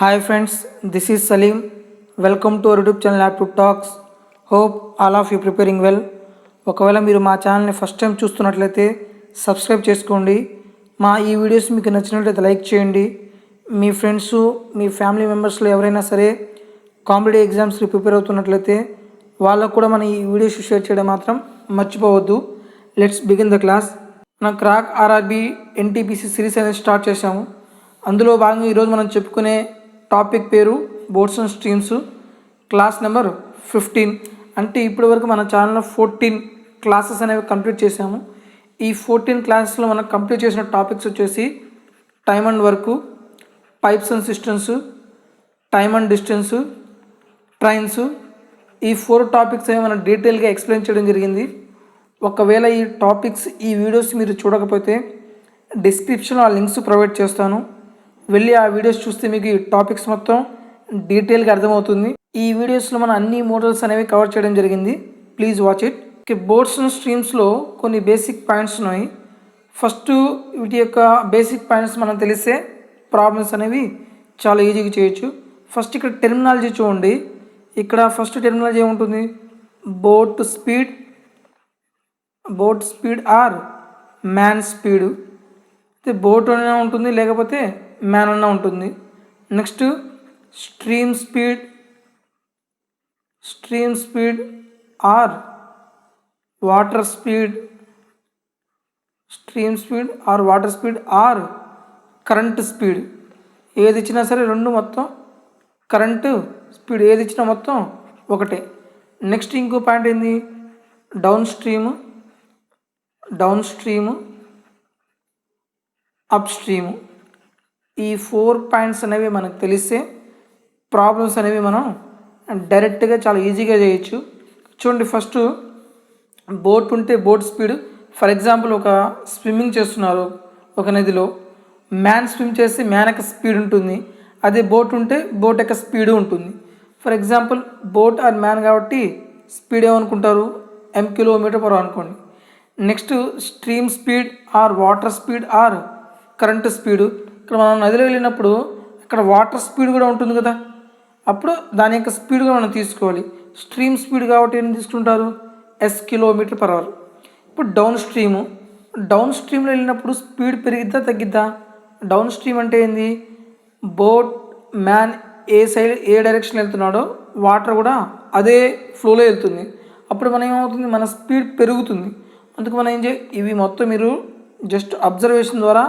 Hi friends, this is Salim. Welcome to our YouTube channel Aptitude Talks. Hope all of you preparing well. ఒకవేళ మీరు మా ఛానల్ని first time చూస్తున్నట్లయితే subscribe చేసుకోండి. మా ఈ వీడియోస్ మీకు నచ్చినట్లయితే లైక్ చేయండి. మీ ఫ్రెండ్స్ మీ ఫ్యామిలీ మెంబర్స్లో ఎవరైనా సరే కాంపిటేటివ్ ఎగ్జామ్స్కి ప్రిపేర్ అవుతున్నట్లయితే వాళ్ళకు కూడా మన ఈ వీడియోస్ షేర్ చేయడం మాత్రం మర్చిపోవద్దు. Let's begin the class. మనం క్రాక్ ఆర్ఆర్బి ఎన్టీపీసీ సిరీస్ అనేది స్టార్ట్ చేశాము. అందులో భాగంగా ఈరోజు మనం చెప్పుకునే టాపిక్ పేరు boards and streams, class number 15. అంటే ఇప్పటి వరకు మన ఛానల్లో 14 క్లాసెస్ అనేవి కంప్లీట్ చేసాము. ఈ 14 క్లాసెస్లో మనం కంప్లీట్ చేసిన టాపిక్స్ వచ్చేసి time and work, pipes and systems, time and distance, trains. ఈ 4 టాపిక్స్ అనేవి మనం డీటెయిల్గా ఎక్స్ప్లెయిన్ చేయడం జరిగింది. ఒకవేళ ఈ టాపిక్స్ ఈ వీడియోస్ మీరు చూడకపోతే డిస్క్రిప్షన్లో ఆ లింక్స్ ప్రొవైడ్ చేస్తాను. వెళ్ళి ఆ వీడియోస్ చూస్తే మీకు ఈ టాపిక్స్ మొత్తం డీటెయిల్గా అర్థమవుతుంది. ఈ వీడియోస్లో మనం అన్ని మోడల్స్ అనేవి కవర్ చేయడం జరిగింది. Please watch it. Boards and స్ట్రీమ్స్లో కొన్ని బేసిక్ పాయింట్స్ ఉన్నాయి. ఫస్ట్ వీటి యొక్క బేసిక్ పాయింట్స్ మనం తెలిస్తే ప్రాబ్లమ్స్ అనేవి చాలా ఈజీగా చేయొచ్చు. ఫస్ట్ ఇక్కడ టెర్మినాలజీ చూడండి. ఇక్కడ ఫస్ట్ టెర్మినాలజీ ఏముంటుంది? Boat speed or man speed. Boat అయినా ఉంటుంది, లేకపోతే మ్యాన్ అన్నా ఉంటుంది. Next stream speed or water speed. Stream speed or water speed or current speed. ఏది ఇచ్చినా సరే రెండు మొత్తం కరెంటు స్పీడ్ ఏది ఇచ్చినా మొత్తం ఒకటే. నెక్స్ట్ ఇంకో పాయింట్ ఏంది? Down stream, up stream. ఈ 4 పాయింట్స్ అనేవి మనకు తెలిస్తే ప్రాబ్లమ్స్ అనేవి మనం డైరెక్ట్గా చాలా ఈజీగా చేయొచ్చు. చూడండి, ఫస్ట్ బోట్ ఉంటే బోట్ స్పీడ్. ఫర్ ఎగ్జాంపుల్ ఒక స్విమ్మింగ్ చేస్తున్నారు ఒక నదిలో, మ్యాన్ స్విమ్ చేస్తే మ్యాన్ యొక్క స్పీడ్ ఉంటుంది. అదే బోట్ ఉంటే బోట్ యొక్క స్పీడ్ ఉంటుంది. For example boat or man కాబట్టి స్పీడ్ ఏమనుకుంటారు? km/h అనుకోండి. Next stream speed or water speed or current speed. ఇక్కడ మనం నదిలో వెళ్ళినప్పుడు ఇక్కడ వాటర్ స్పీడ్ కూడా ఉంటుంది కదా, అప్పుడు దాని యొక్క స్పీడ్ కూడా మనం తీసుకోవాలి. స్ట్రీమ్ స్పీడ్ కాబట్టి ఏం తీసుకుంటారు? km/h. ఇప్పుడు డౌన్ స్ట్రీమ్లో వెళ్ళినప్పుడు స్పీడ్ పెరిగిద్దా తగ్గిద్దా? డౌన్ స్ట్రీమ్ అంటే ఏంది? బోట్ మ్యాన్ ఏ డైరెక్షన్ వెళ్తున్నాడో వాటర్ కూడా అదే ఫ్లోలో వెళ్తుంది. అప్పుడు మనం ఏమవుతుంది? మన స్పీడ్ పెరుగుతుంది. అందుకు మనం ఇవి మొత్తం మీరు జస్ట్ అబ్జర్వేషన్ ద్వారా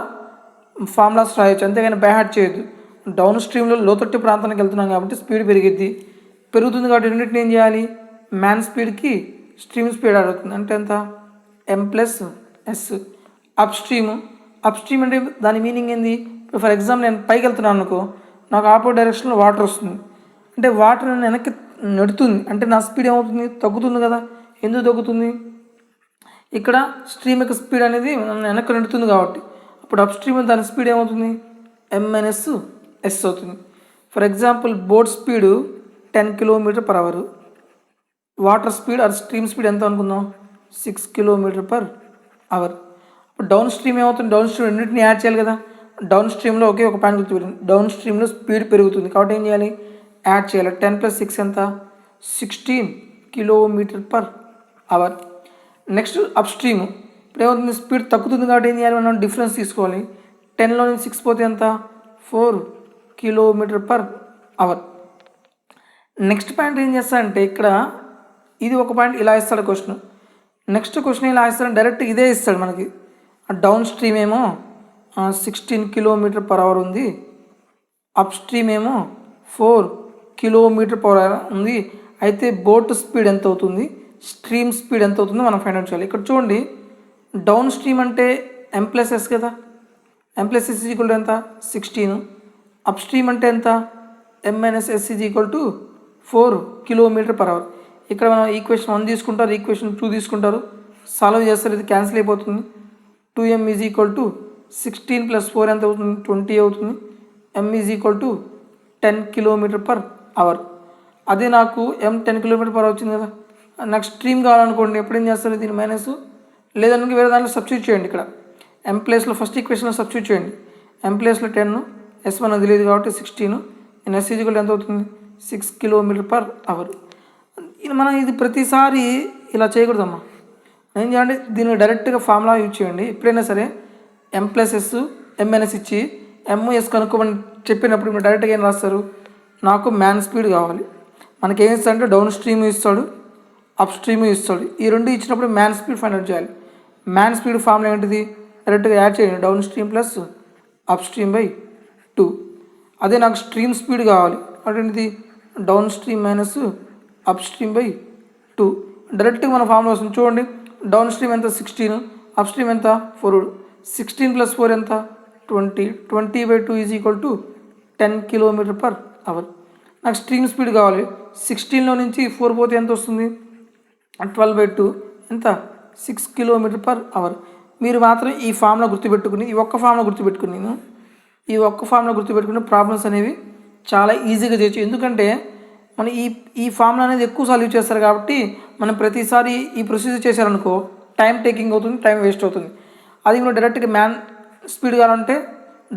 ఫార్ములాస్ రాయొచ్చు, అంతేగాని బ్యాడ్ చేయొద్దు. డౌన్ స్ట్రీమ్లో లోతట్టు ప్రాంతానికి వెళ్తున్నాం కాబట్టి స్పీడ్ పెరుగుతుంది కాబట్టి రెండింటిని ఏం చేయాలి? మ్యాన్ స్పీడ్కి స్ట్రీమ్ స్పీడ్ ఆడుతుంది. అంటే ఎంత? m+s. అప్ స్ట్రీమ్ అంటే దాని మీనింగ్ ఏంది? ఇప్పుడు ఫర్ ఎగ్జాంపుల్ నేను పైకి వెళ్తున్నాను అనుకో, నాకు ఆపోజిట్ డైరెక్షన్లో వాటర్ వస్తుంది. అంటే వాటర్ నేను వెనక్కి నెడుతుంది, అంటే నా స్పీడ్ ఏమవుతుంది? తగ్గుతుంది కదా. ఎందుకు తగ్గుతుంది? ఇక్కడ స్ట్రీమ్ యొక్క స్పీడ్ అనేది వెనక్కి నెడుతుంది కాబట్టి. అప్పుడు అప్ స్ట్రీమ్ దాని స్పీడ్ ఏమవుతుంది? m-s అవుతుంది. For example boat speed 10 km/h, water speed or stream speed ఎంత అనుకుందాం? 6 km/h. ఇప్పుడు డౌన్ స్ట్రీమ్ ఏమవుతుంది? డౌన్ స్ట్రీమ్ రెండింటిని యాడ్ చేయాలి కదా. డౌన్ స్ట్రీమ్లో ఒకే ఒక పాయింట్ గుర్తుపెట్టింది, డౌన్ స్ట్రీమ్లో స్పీడ్ పెరుగుతుంది కాబట్టి ఏం చేయాలి? యాడ్ చేయాలి. 10 + 6 ఎంత? 16 km/h. Next up stream. ఇప్పుడు ఏమవుతుంది? స్పీడ్ తగ్గుతుంది కాబట్టి ఏం చేయాలి? మనం డిఫరెన్స్ తీసుకోవాలి. 10లో నుంచి 6 పోతే ఎంత? 4 km/h. నెక్స్ట్ పాయింట్ ఏం చేస్తాడంటే ఇక్కడ ఇది ఒక పాయింట్ ఇలా ఇస్తాడు క్వశ్చన్. నెక్స్ట్ క్వశ్చన్ ఇలా ఇస్తాడు, డైరెక్ట్ ఇదే ఇస్తాడు మనకి. డౌన్ స్ట్రీమ్ ఏమో 16 km/h ఉంది, అప్ స్ట్రీమ్ ఏమో 4 km/h ఉంది. అయితే బోట్ స్పీడ్ ఎంత అవుతుంది, స్ట్రీమ్ స్పీడ్ ఎంత అవుతుందో మనం ఫైండ్ అవుట్ చేయాలి. ఇక్కడ చూడండి, డౌన్ స్ట్రీమ్ అంటే m+s కదా. m+s ఎంత? 16. అప్ స్ట్రీమ్ అంటే ఎంత? m-s 4 km/h. ఇక్కడ మనం ఈక్వేషన్ 1 తీసుకుంటారు, ఈక్వేషన్ 2 తీసుకుంటారు, సాల్వ్ చేస్తారు, ఇది క్యాన్సిల్ అయిపోతుంది. 2m = 16 + 4 ఎంత అవుతుంది? 20 అవుతుంది. m = 10 km/h. అదే నాకు m 10 km/h వచ్చింది కదా. నాకు స్ట్రీమ్ కావాలనుకోండి, ఎప్పుడు ఏం చేస్తారు? దీన్ని మైనస్ లేదనుకో వేరే దాంట్లో సబ్స్టిట్యూట్ చేయండి. ఇక్కడ m ప్లేస్లో ఫస్ట్ ఈక్వేషన్లో సబ్స్టిట్యూట్ చేయండి. m ప్లేస్లో 10, s1 తెలియదు కాబట్టి 16, ఎన్ఎస్ ఈజ్వల్ ఎంత అవుతుంది 6 km/h. మనం ఇది ప్రతిసారి ఇలా చేయకూడదమ్మా. ఏం చేయండి, దీన్ని డైరెక్ట్గా ఫార్ములా యూజ్ చేయండి. ఎప్పుడైనా సరే M+S MNS ఇచ్చి MS కనుక్కోమని చెప్పినప్పుడు మీరు డైరెక్ట్గా ఏం రాస్తారు, నాకు మ్యాన్ స్పీడ్ కావాలి. మనకి ఏం ఇస్తాడంటే డౌన్ స్ట్రీమ్ ఇస్తాడు, అప్ స్ట్రీమ్ ఇస్తాడు. ఈ రెండు ఇచ్చినప్పుడు మ్యాన్ స్పీడ్ ఫైండ్ అవుట్ చేయాలి. మ్యాన్ స్పీడ్ ఫార్ములా ఏంటిది, డైరెక్ట్గా యాడ్ చేయండి, down stream plus up stream by 2. అదే నాకు స్ట్రీమ్ స్పీడ్ కావాలి అంటే downstream minus up stream by 2. డైరెక్ట్గా మన ఫార్ములా వస్తుంది చూడండి. డౌన్ స్ట్రీమ్ ఎంత 16, అప్ స్ట్రీమ్ ఎంత 4. 16 + 4 ఎంత 20. 20/2 = 10 km/h. నాకు స్ట్రీమ్ స్పీడ్ కావాలి. 16లో నుంచి 4 పోతే ఎంత వస్తుంది, 12/2 ఎంత 6 km/h. మీరు మాత్రం ఈ ఫార్ములా గుర్తుపెట్టుకుని, ఈ ఒక్క ఫార్ములా గుర్తుపెట్టుకుని ప్రాబ్లమ్స్ అనేవి చాలా ఈజీగా చేయొచ్చు. ఎందుకంటే మనం ఈ ఫార్ములా అనేది ఎక్కువసార్లు యూజ్ చేస్తారు కాబట్టి మనం ప్రతిసారి ఈ ప్రొసీజర్ చేశారనుకో టైం టేకింగ్ అవుతుంది, టైం వేస్ట్ అవుతుంది. అది మనం డైరెక్ట్గా మ్యాన్ స్పీడ్ కావాలంటే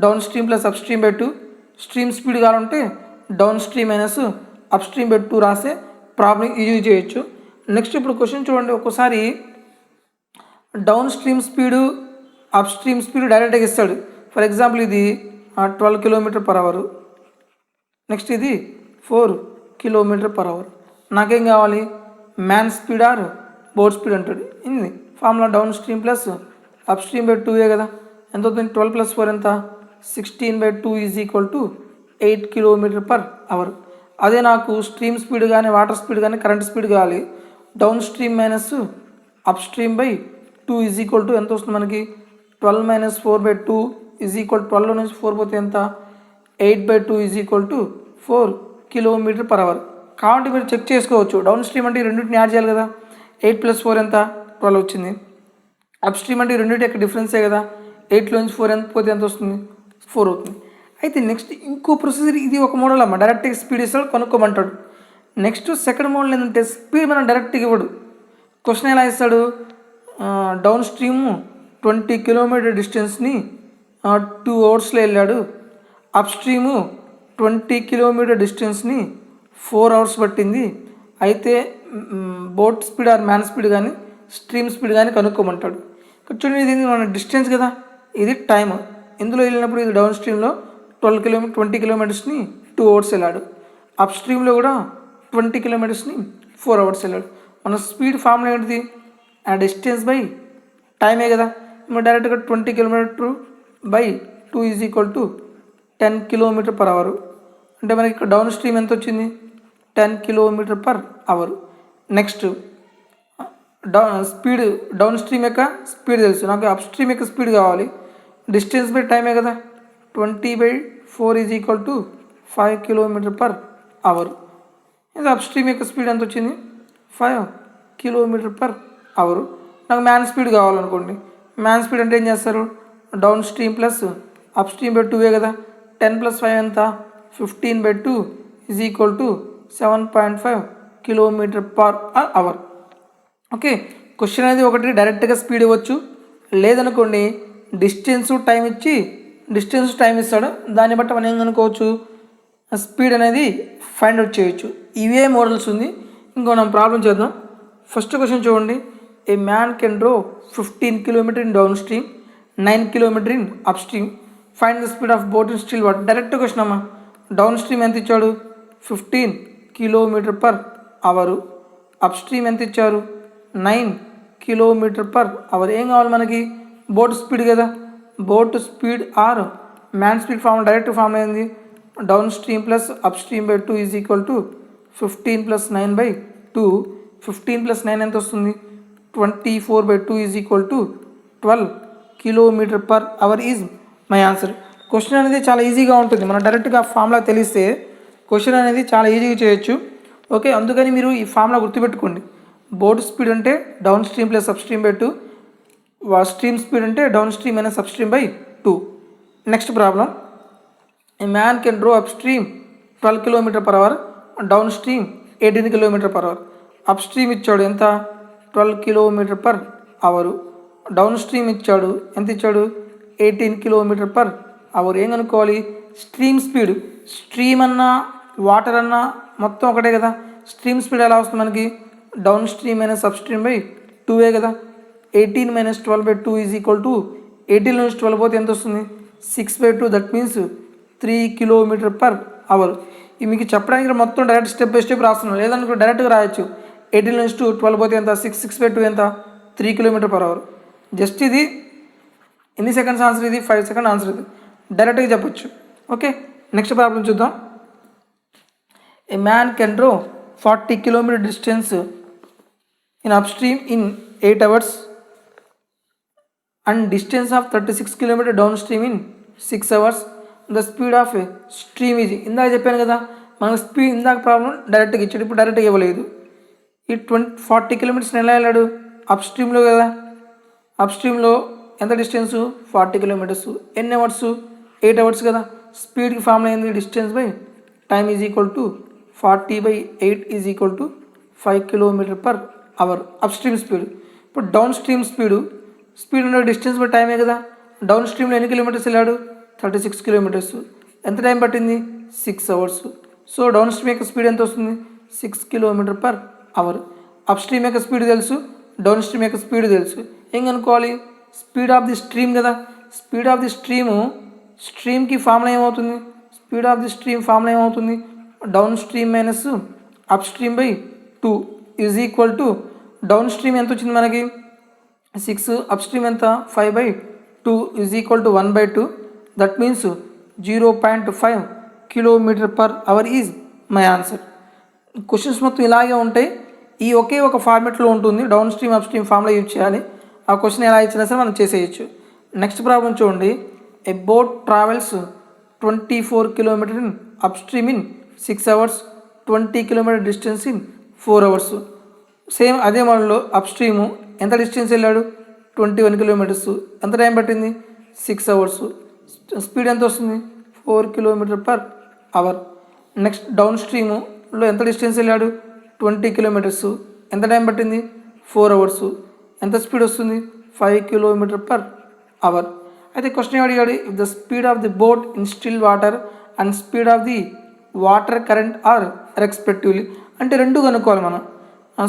down stream plus up stream by 2, stream speed కావాలంటే downstream minus up stream by 2 రాసే ప్రాబ్లం ఈజీ చేయొచ్చు. నెక్స్ట్ ఇప్పుడు క్వశ్చన్ చూడండి. ఒక్కోసారి downstream speed upstream speed డైరెక్ట్గా ఇస్తాడు. ఫర్ ఎగ్జాంపుల్ ఇది 12 km/h, నెక్స్ట్ ఇది 4 km/h. నాకేం కావాలి, man speed or boat speed అంటాడు. ఇది formula down stream plus up stream by 2 కదా, ఎంత అవుతుంది 12 + 4 ఎంత 16/2 = 8 km/h. అదే నాకు స్ట్రీమ్ స్పీడ్ కానీ వాటర్ స్పీడ్ కానీ కరెంట్ స్పీడ్ కావాలి, down stream minus up stream by 2 = ఎంత వస్తుంది మనకి 12 - 4/2 = 12 నుంచి 4 పోతే ఎంత 8/2 = 4 km/h. కాబట్టి మీరు చెక్ చేసుకోవచ్చు. డౌన్ స్ట్రీమ్ అంటే ఈ రెండింటిని యాడ్ చేయాలి కదా, 8 + 4 ఎంత 12 వచ్చింది. అప్ స్ట్రీమ్ అంటే ఈ రెండింటి యొక్క డిఫరెన్సే కదా, 8లో నుంచి 4 ఎంత పోతే ఎంత వస్తుంది 4 అవుతుంది. అయితే నెక్స్ట్ ఇంకో ప్రొసీజర్, ఇది ఒక మోడల్ అమ్మ, డైరెక్ట్గా స్పీడ్ ఇస్తాడు కనుక్కోమంటాడు. నెక్స్ట్ సెకండ్ మోడల్ ఏంటంటే స్పీడ్ మనం డైరెక్ట్గా ఇవ్వడు. క్వశ్చన్ ఎలా ఇస్తాడు, డౌన్ స్ట్రీమ్ 20 km డిస్టెన్స్ని 2 అవర్స్లో వెళ్ళాడు, అప్ స్ట్రీము 20 km డిస్టెన్స్ని 4 అవర్స్ పట్టింది. అయితే boat speed or man speed కానీ స్ట్రీమ్ స్పీడ్ కానీ కనుక్కోమంటాడు. చూడండి, ఇది మన డిస్టెన్స్ కదా, ఇది టైం. ఇందులో వెళ్ళినప్పుడు ఇది డౌన్ స్ట్రీమ్లో 20 కిలోమీటర్స్ని 2 అవర్స్ వెళ్ళాడు, అప్ స్ట్రీమ్లో కూడా 20 కిలోమీటర్స్ని 4 అవర్స్ వెళ్ళాడు. మన స్పీడ్ ఫార్ములా ఏంటిది, ఆ డిస్టెన్స్ బై టైమే కదా. మనం డైరెక్ట్గా 20 km/2 = 10 km/h. అంటే మనకి ఇక్కడ డౌన్ స్ట్రీమ్ ఎంత వచ్చింది 10 km/h. నెక్స్ట్ డౌన్ స్ట్రీమ్ యొక్క స్పీడ్ తెలుసు, నాకు అప్ స్ట్రీమ్ యొక్క స్పీడ్ కావాలి, డిస్టెన్స్ బై టైమే కదా, 20/4 = 5 km/h. ఇది అప్ స్ట్రీమ్ యొక్క స్పీడ్ ఎంత వచ్చింది 5 km/h. నాకు మ్యాన్ స్పీడ్ కావాలనుకోండి, మ్యాన్ స్పీడ్ అంటే ఏం చేస్తారు, down stream plus up stream by 2 కదా, 10 + 5 ఎంత 15/2 = 7.5 km/h. ఓకే, క్వశ్చన్ అనేది ఒకటి డైరెక్ట్గా స్పీడ్ ఇవ్వచ్చు, లేదనుకోండి డిస్టెన్స్ టైం ఇస్తాడు, దాన్ని బట్టి మనం ఏం అనుకోవచ్చు స్పీడ్ అనేది ఫైండ్ అవుట్ చేయొచ్చు. ఇవే మోడల్స్ ఉంది. ఇంకో మనం ప్రాబ్లం చేద్దాం. ఫస్ట్ క్వశ్చన్ చూడండి, a man can row 15 km in downstream, 9 km in upstream, find the speed of boat in still water. Direct question అమ్మా. డౌన్ స్ట్రీమ్ ఎంత ఇచ్చాడు 15 km/h, అప్ స్ట్రీమ్ ఎంత ఇచ్చారు 9 km/h. ఏం కావాలి మనకి, బోట్ స్పీడ్ కదా, boat speed or man speed formula direct formula ఏంది, down stream plus up stream by 2 = 15 + 9/2. 15 + 9 ఎంత వస్తుంది 24/2 = 12 km/h is my answer. Question అనేది చాలా ఈజీగా ఉంటుంది, మనం డైరెక్ట్గా ఫార్ములా తెలిస్తే క్వశ్చన్ అనేది చాలా ఈజీగా చేయొచ్చు. ఓకే, అందుకని మీరు ఈ ఫార్ములా గుర్తుపెట్టుకోండి. బోట్ స్పీడ్ అంటే down stream plus up stream by 2, stream speed అంటే downstream minus up stream by 2. Next problem, a man can row upstream 12 km/h, downstream 18 km/h. Upstream ఇచ్చాడు ఎంత 12 km/h, downstream ఇచ్చాడు ఎంత ఇచ్చాడు 18 km/h. Hour. ఏం కనుక్కోవాలి? Stream speed. Stream అన్నా water అన్నా మొత్తం ఒకటే కదా. స్ట్రీమ్ స్పీడ్ ఎలా వస్తుంది మనకి? Downstream minus up stream by 2 కదా. 18 - 12/2 ఈజ్ ఈక్వల్ టు 18 నుంచి 12 పోతే ఎంత వస్తుంది? 6/2. That means 3 km/h. ఇది మీకు చెప్పడానికి మొత్తం డైరెక్ట్ స్టెప్ బై స్టెప్ రాస్తున్నాను, లేదనుకో డైరెక్ట్గా రాయొచ్చు. 18 నుంచి 12 పోతే ఎంత? 6/2 ఎంత? 3 km/h. జస్ట్ ఇది ఎన్ని సెకండ్స్ ఆన్సర్? ఇది 5 సెకండ్ ఆన్సర్. ఇది డైరెక్ట్గా చెప్పొచ్చు. ఓకే, నెక్స్ట్ ప్రాబ్లం చూద్దాం. A man can row 40 km distance in upstream in 8 hours and distance of 36 km downstream in 6 hours. The speed of stream is. ఇందాక చెప్పాను కదా మనకు speed, ఇందాక ప్రాబ్లం డైరెక్ట్గా ఇచ్చాడు, ఇప్పుడు డైరెక్ట్గా ఇవ్వలేదు. ఈ 40 km ఎలా వెళ్ళాడు? అప్ స్ట్రీమ్లో కదా. అప్ స్ట్రీమ్లో ఎంత డిస్టెన్సు? 40 km. ఎన్ని అవర్స్? 8 hours కదా. స్పీడ్కి ఫార్ములా ఏంది? Distance by time is equal to 40/8 is equal to 5 km/h. Upstream speed. ఇప్పుడు డౌన్ స్ట్రీమ్ స్పీడ్ ఉన్న డిస్టెన్స్ బై టైమే కదా. డౌన్ స్ట్రీమ్లో ఎన్ని కిలోమీటర్స్ వెళ్ళాడు? 36 km. ఎంత టైం పట్టింది? 6 hours. సో డౌన్ స్ట్రీమ్ యొక్క స్పీడ్ ఎంత వస్తుంది? 6 km/h. అప్ స్ట్రీమ్ యొక్క స్పీడ్ తెలుసు, డౌన్ స్ట్రీమ్ యొక్క స్పీడ్ తెలుసు. ఏం కనుక్కోవాలి? స్పీడ్ ఆఫ్ ది స్ట్రీమ్ కదా. స్పీడ్ ఆఫ్ ది స్ట్రీమ్కి ఫార్ములా ఏమవుతుంది? Speed of the stream formula ఏమవుతుంది? Down stream minus up stream by 2 is equal to, downstream ఎంత వచ్చింది మనకి? 6, అప్ స్ట్రీమ్ ఎంత? 5/2 is equal to 1/2. That means 0.5 km/h is my answer. Questions మొత్తం ఇలాగే ఉంటాయి. ఈ ఒకే ఒక ఫార్మెట్లో ఉంటుంది. Down stream up stream formula use చేయాలి. ఆ క్వశ్చన్ ఎలా ఇచ్చినా సరే మనం చేసేయచ్చు. నెక్స్ట్ ప్రాబ్లం చూడండి. A boat travels 24 km in upstream in 6 hours, 20 km distance in 4 hours. Same అదే మనలో అప్ స్ట్రీము ఎంత డిస్టెన్స్ వెళ్ళాడు? 21 km. ఎంత టైం పట్టింది? 6 hours. స్పీడ్ ఎంత వస్తుంది? 4 km/h. నెక్స్ట్ డౌన్ స్ట్రీములో ఎంత డిస్టెన్స్ వెళ్ళాడు? 20 km. ఎంత టైం పట్టింది? 4 hours. ఎంత స్పీడ్ వస్తుంది? 5 km/h. అయితే క్వశ్చన్ అడిగాడు, if the speed of the boat in still water and speed of the water current are respectively. అంటే రెండు కనుక్కోవాలి మనం.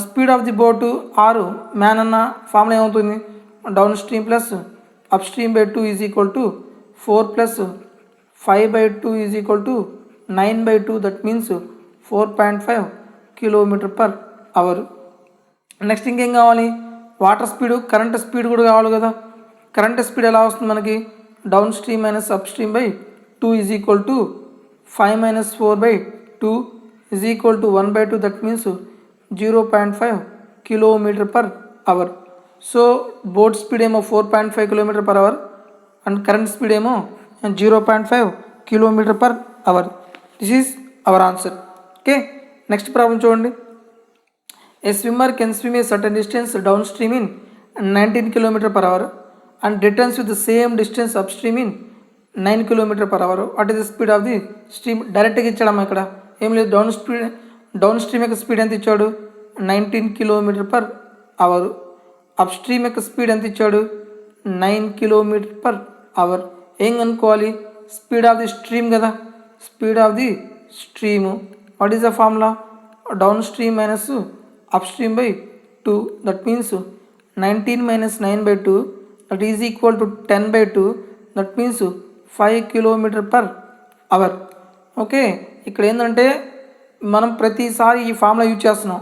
Speed of the boat or man అన్న ఫార్ములా ఏమవుతుంది? Down stream plus up stream by 2 is equal to 4 + 5/2 is equal to 9/2. That means 4.5 km/h. Next ఇంకేం కావాలి? Water speed, current speed కూడా కావాలి కదా. కరెంట్ స్పీడ్ ఎలా వస్తుంది మనకి? Downstream minus up stream by 2 is equal to 5 - 4/2 is equal to 1/2. That means 0.5 km/h. So boat speed ఏమో 4.5 km/h and current speed ఏమో 0.5 km/h. This is hour answer. Okay, next problem చూడండి. A swimmer can swim a certain distance downstream in 19 km/h and returns with the same distance upstream in 9 km/h. What is the speed of the stream? డైరెక్ట్గా ఇచ్చాడమ్మా ఇక్కడ, ఏం లేదు. Down stream యొక్క speed ఎంత ఇచ్చాడు? 19 km/h. Upstream యొక్క speed ఎంత ఇచ్చాడు? 9 km/h. ఏం కనుక్కోవాలి? స్పీడ్ ఆఫ్ ది స్ట్రీమ్ కదా. Speed of the stream what is the formula? Down stream minus up stream by 2. That means 19 - 9/2 that is equal to 10/2. That means 5 km/h. Okay, ఇక్కడ ఏంటంటే మనం ప్రతిసారి ఈ ఫార్ములా యూజ్ చేస్తున్నాం,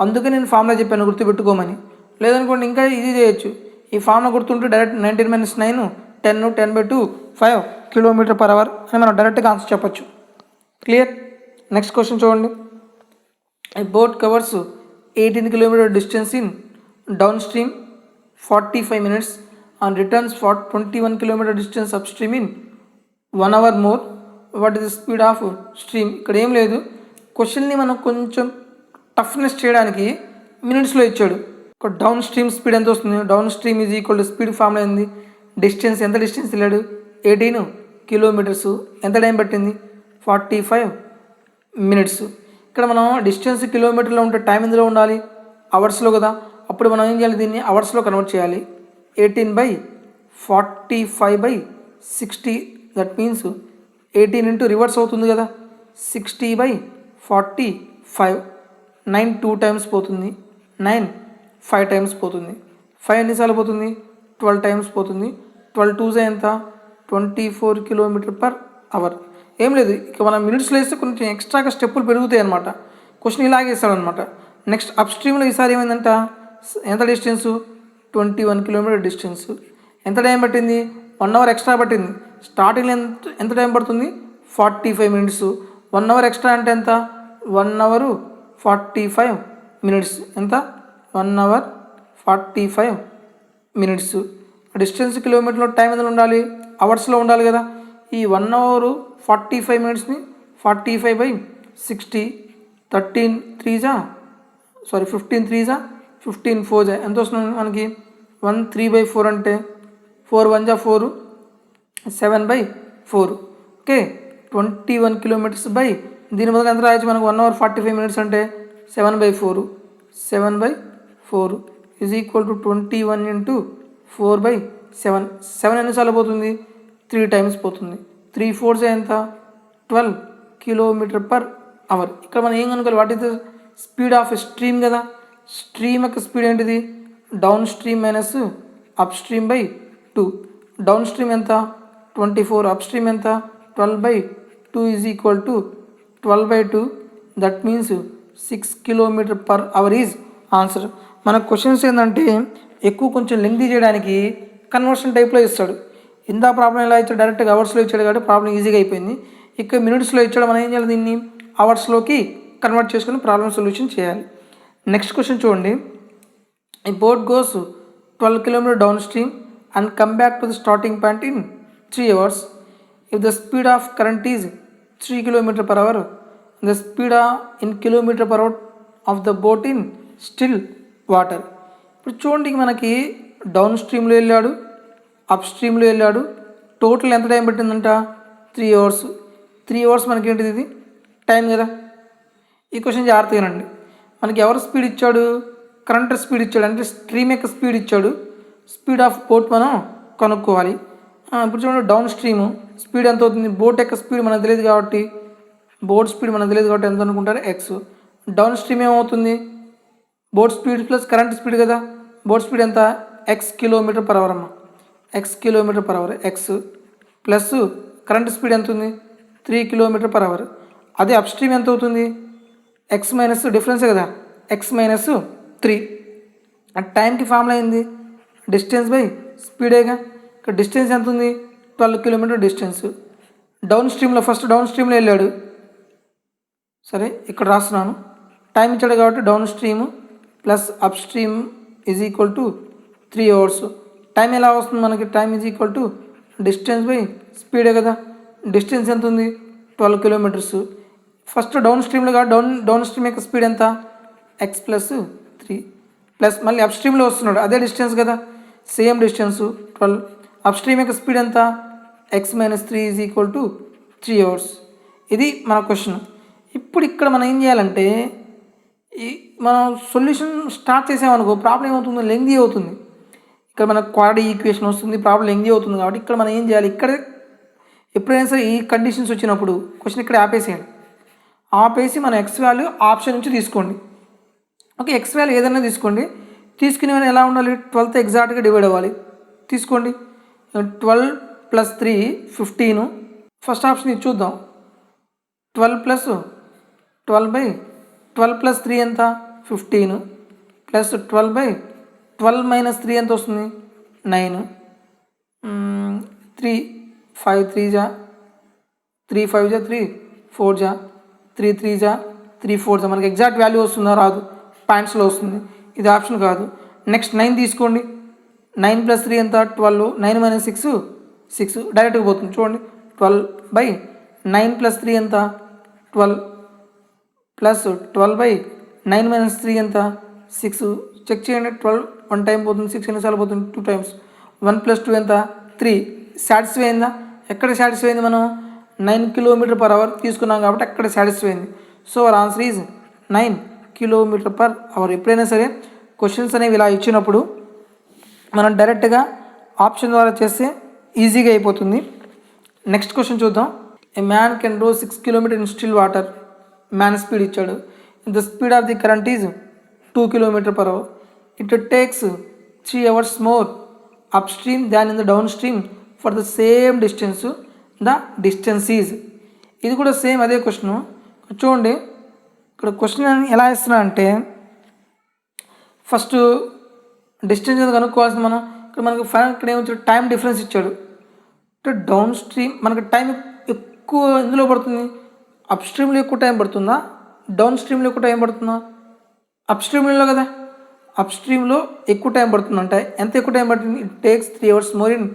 అందుకే నేను ఫార్ములా చెప్పాను గుర్తుపెట్టుకోమని. లేదనుకోండి ఇంకా ఇది చేయొచ్చు. ఈ ఫార్ములా గుర్తుంటే డైరెక్ట్ 19 - 9 10, 10/2 5 km/h అని మనం డైరెక్ట్గా ఆన్సర్ చెప్పొచ్చు. క్లియర్? నెక్స్ట్ క్వశ్చన్ చూడండి. A boat covers 18 km distance in downstream 45 minutes and returns for 21 km distance upstream in 1 hour more. What is the speed of stream? ఇక్కడ ఏం లేదు, క్వశ్చన్ని మనం కొంచెం టఫ్నెస్ చేయడానికి మినిట్స్లో ఇచ్చాడు. ఇక్కడ డౌన్ స్ట్రీమ్ స్పీడ్ ఎంత వస్తుంది? Downstream is equal to speed formula ఏంది? డిస్టెన్స్, ఎంత డిస్టెన్స్ వెళ్ళాడు? 18 km. ఎంత టైం పట్టింది? 45 minutes. ఇక్కడ మనం డిస్టెన్స్ కిలోమీటర్లో ఉంటే టైం ఎందులో ఉండాలి? అవర్స్లో కదా. అప్పుడు మనం ఏం చేయాలి? దీన్ని అవర్స్లో కన్వర్ట్ చేయాలి. 18/45/60 దట్ మీన్స్ 18 ఇంటూ రివర్స్ అవుతుంది కదా, 60/45. 9 2 టైమ్స్ పోతుంది, 9 5 టైమ్స్ పోతుంది, 5 ఎన్నిసార్లు పోతుంది, 12 టైమ్స్ పోతుంది. 12 2 ఎంత, 24 km/h. ఏం లేదు, ఇక మనం మినిట్స్లో వేస్తే కొంచెం ఎక్స్ట్రాగా స్టెప్పులు పెరుగుతాయి అనమాట. క్వశ్చన్ ఇలాగే ఇస్తాడనమాట. నెక్స్ట్ అప్ స్ట్రీమ్లో ఈసారి ఏమైందంట, ఎంత డిస్టెన్సు, 21 km డిస్టెన్స్. ఎంత టైం పట్టింది, 1 అవర్ ఎక్స్ట్రా పట్టింది. స్టార్టింగ్లో ఎంత టైం పడుతుంది, 45 మినిట్స్. 1 అవర్ ఎక్స్ట్రా అంటే ఎంత, 1 అవర్ 45 మినిట్స్. ఎంత, 1 అవర్ 45 మినిట్స్. డిస్టెన్స్ కిలోమీటర్లో టైం ఎంత ఉండాలి, అవర్స్లో ఉండాలి కదా. ఈ 1 అవర్ 45 మినిట్స్ని 45/60, 15 3 15 4 ఎంత వస్తుంది మనకి, 1/3/4 అంటే 4 1 4 7/4. ఓకే, 21 కిలోమీటర్స్ బై దీని బదులు ఎంత రాయొచ్చు మనకు, 1 అవర్ 45 మినిట్స్ అంటే 7/4 ఈజ్ ఈక్వల్ టు 21 ఇంటూ 4/7. 7 ఎన్నిసార్లు పోతుంది, 3 టైమ్స్ పోతుంది. 3 4 ఎంత, 12 km/h. ఇక్కడ మనం ఏం కనుకోవాలి, what is the speed of stream కదా. స్ట్రీమ్ యొక్క స్పీడ్ ఏంటిది, downstream minus up stream by 2. Downstream ఎంత, 24, అప్ స్ట్రీమ్ ఎంత, 12/2 is equal to 12/2. That means 6 km/h is answer. మన క్వశ్చన్స్ ఏంటంటే ఎక్కువ కొంచెం లెంగ్తీ చేయడానికి కన్వర్షన్ టైప్లో ఇస్తాడు. ఇందా ప్రాబ్లం ఎలా ఇచ్చాడు, డైరెక్ట్గా అవర్స్లో ఇచ్చాడు కాబట్టి ప్రాబ్లం ఈజీగా అయిపోయింది. ఇక్కడ మినిట్స్లో ఇచ్చాడు, మనం ఏం చేయాలి, దీన్ని అవర్స్లోకి కన్వర్ట్ చేసుకుని ప్రాబ్లం సొల్యూషన్ చేయాలి. నెక్స్ట్ క్వశ్చన్ చూడండి. ఈ boat goes 12 km downstream and come back to the starting point in 3 hours. If the speed of current is 3 km/h, the speed in km/h of the boat in still water. ఇప్పుడు చూడండి, మనకి down స్ట్రీమ్లో వెళ్ళాడు, up స్ట్రీమ్లో వెళ్ళాడు. Total ఎంత time పట్టిందంట, 3 hours. 3 hours మనకి ఏంటిది, ఇది టైం కదా. ఈ క్వశ్చన్ జాగ్రత్తగానండి. మనకి ఎవరు స్పీడ్ ఇచ్చాడు, కరెంట్ స్పీడ్ ఇచ్చాడు, అంటే స్ట్రీమ్ యొక్క స్పీడ్ ఇచ్చాడు. స్పీడ్ ఆఫ్ బోట్ మనం కనుక్కోవాలి. ఇప్పుడు చూడండి, డౌన్ స్ట్రీము స్పీడ్ ఎంత అవుతుంది, బోట్ యొక్క స్పీడ్ మనకు తెలియదు కాబట్టి, బోట్ స్పీడ్ మనకు తెలియదు కాబట్టి ఎంత అనుకుంటారు, ఎక్స్. డౌన్ స్ట్రీమ్ ఏమవుతుంది, boat speed plus current speed కదా. బోట్ స్పీడ్ ఎంత, x km/h అమ్మ, x km/h, X plus current speed ఎంత ఉంది, 3 km/h. అదే అప్ స్ట్రీమ్ ఎంత అవుతుంది, ఎక్స్ మైనస్ డిఫరెన్సే కదా, ఎక్స్ మైనస్ 3. ఆ టైంకి ఫార్ములా అయింది, డిస్టెన్స్ బై స్పీడేగా. ఇక్కడ డిస్టెన్స్ ఎంత ఉంది, 12 km డిస్టెన్స్. డౌన్ స్ట్రీమ్లో ఫస్ట్ డౌన్ స్ట్రీమ్లో వెళ్ళాడు, సరే ఇక్కడ రాస్తున్నాను. టైం ఇచ్చాడు కాబట్టి down stream plus up stream is equal to 3 hours. Time ఎలా వస్తుంది మనకి, time is equal to distance by స్పీడే కదా. డిస్టెన్స్ ఎంత ఉంది, 12 km. ఫస్ట్ డౌన్ స్ట్రీమ్లో కాదు, డౌన్ స్ట్రీమ్ యొక్క స్పీడ్ ఎంత, ఎక్స్ ప్లస్ 3 ప్లస్ మళ్ళీ అప్ స్ట్రీమ్లో వస్తున్నాడు, అదే డిస్టెన్స్ కదా, సేమ్ డిస్టెన్స్ 12. అప్ స్ట్రీమ్ యొక్క స్పీడ్ ఎంత, X minus 3 is equal to 3 hours. ఇది మన క్వశ్చన్. ఇప్పుడు ఇక్కడ మనం ఏం చేయాలంటే, మనం సొల్యూషన్ స్టార్ట్ చేసామనుకో ప్రాబ్లం ఏమవుతుంది, లెంగ్తీ అవుతుంది. ఇక్కడ మనకు క్వాడ్రాటిక్ ఈక్వేషన్ వస్తుంది, ప్రాబ్లం లెంగ్తీ అవుతుంది. కాబట్టి ఇక్కడ మనం ఏం చేయాలి, ఇక్కడ ఎప్పుడైనా సరే ఈ కండిషన్స్ వచ్చినప్పుడు క్వశ్చన్ ఇక్కడ ఆపేసేయండి. ఆపేసి మన ఎక్స్ వాల్యూ ఆప్షన్ నుంచి తీసుకోండి. ఓకే, ఎక్స్ వాల్యూ ఏదైనా తీసుకోండి. తీసుకునే ఎలా ఉండాలి, 12తో ఎగ్జాక్ట్గా డివైడ్ అవ్వాలి. తీసుకోండి, 12 + 3 15. ఫస్ట్ ఆప్షన్ ఇది చూద్దాం, 12 + 3 ఎంత, 15 ప్లస్ 12/12 - 3 ఎంత వస్తుంది, 9. 3 5 3 जा 3 5 जा 3 4 जा 3 3 जा 3 4 जा. మనకి ఎగ్జాక్ట్ వాల్యూ వస్తుందా, రాదు, పాయింట్స్లో వస్తుంది. ఇది ఆప్షన్ కాదు. నెక్స్ట్ 9 తీసుకోండి, 9 + 3 ఎంత, 12. 9 - 6 6 డైరెక్ట్గా పోతుంది. చూడండి, 12/9 + 3 ఎంత, 12 ప్లస్ 12/9 - 3 ఎంత, 6. చెక్ చేయండి, 12 1 టైం పోతుంది, 6 ఎన్నిసార్లు పోతుంది, 2 times. 1 + 2 ఎంత, 3. సాటిస్ఫై అయిందా, ఎక్కడ సాటిస్ఫై అయింది, మనం 9 km/h తీసుకున్నాం కాబట్టి అక్కడ సాటిస్ఫై అయింది. So our answer is 9 km/h. ఎప్పుడైనా సరే క్వశ్చన్స్ అనేవి ఇలా ఇచ్చినప్పుడు మనం డైరెక్ట్గా ఆప్షన్ ద్వారా చేస్తే ఈజీగా అయిపోతుంది. నెక్స్ట్ క్వశ్చన్ చూద్దాం. A man can row 6 kilometre in still water. Man speed ఇచ్చాడు. The speed of the current is 2 km/h. It takes 3 hours more upstream than in the downstream for the same distance. The distance is. ఇది కూడా same అదే question. చూడండి ఇక్కడ question ఎలా ఇస్తున్నా అంటే first distance ఏదో కనుక్కోవాల్సింది మనం. ఇక్కడ మనకు ఫైనల్ ఇక్కడ ఏమొచ్చాడు, టైం డిఫరెన్స్ ఇచ్చాడు. అంటే డౌన్ స్ట్రీమ్ మనకు టైం ఎక్కువ ఎందులో పడుతుంది, అప్ స్ట్రీమ్లో ఎక్కువ టైం పడుతుందా, డౌన్ స్ట్రీమ్లో ఎక్కువ టైం పడుతుందా? అప్ స్ట్రీమ్లో కదా, అప్ స్ట్రీమ్లో ఎక్కువ టైం పడుతుంది. అంటే ఎంత ఎక్కువ టైం పడుతుంది? It takes 3 hours more in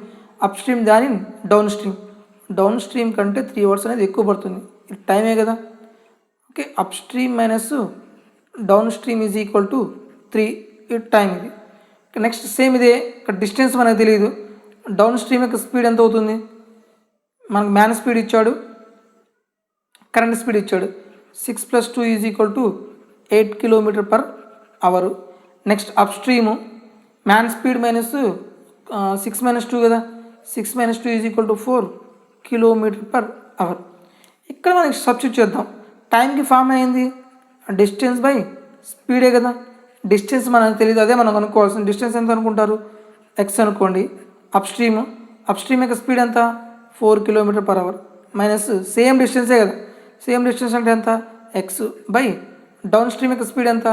upstream than in downstream. Downstream కంటే 3 hours అనేది ఎక్కువ పడుతుంది. ఇది టైమే కదా. Okay, up stream minus down stream is equal to 3. ఇది టైం. ఇది నెక్స్ట్ సేమ్ ఇదే. ఇక్కడ డిస్టెన్స్ మనకు తెలియదు. డౌన్ స్ట్రీమ్ యొక్క స్పీడ్ ఎంత అవుతుంది? మనకు మ్యాన్ స్పీడ్ ఇచ్చాడు, కరెంట్ స్పీడ్ ఇచ్చాడు. 6 + 2 is equal to 8 km/h. Next up stream man speed minus 6 - 2 కదా, 6 - 2 ఈజ్ ఈక్వల్ టు 4 km/h. ఇక్కడ మనకి సబ్స్టిట్యూట్ చేద్దాం. టైంకి ఫామ్ అయింది డిస్టెన్స్ బై స్పీడే కదా. డిస్టెన్స్ మనకు తెలియదు, అదే మనం అనుకోవాల్సిన. డిస్టెన్స్ ఎంత అనుకుంటారు? ఎక్స్ అనుకోండి. అప్ స్ట్రీమ్ యొక్క స్పీడ్ ఎంత? 4 km/h మైనస్ సేమ్ డిస్టెన్సే కదా. సేమ్ డిస్టెన్స్ అంటే ఎంత? ఎక్స్ బై డౌన్ స్ట్రీమ్ యొక్క స్పీడ్ ఎంత?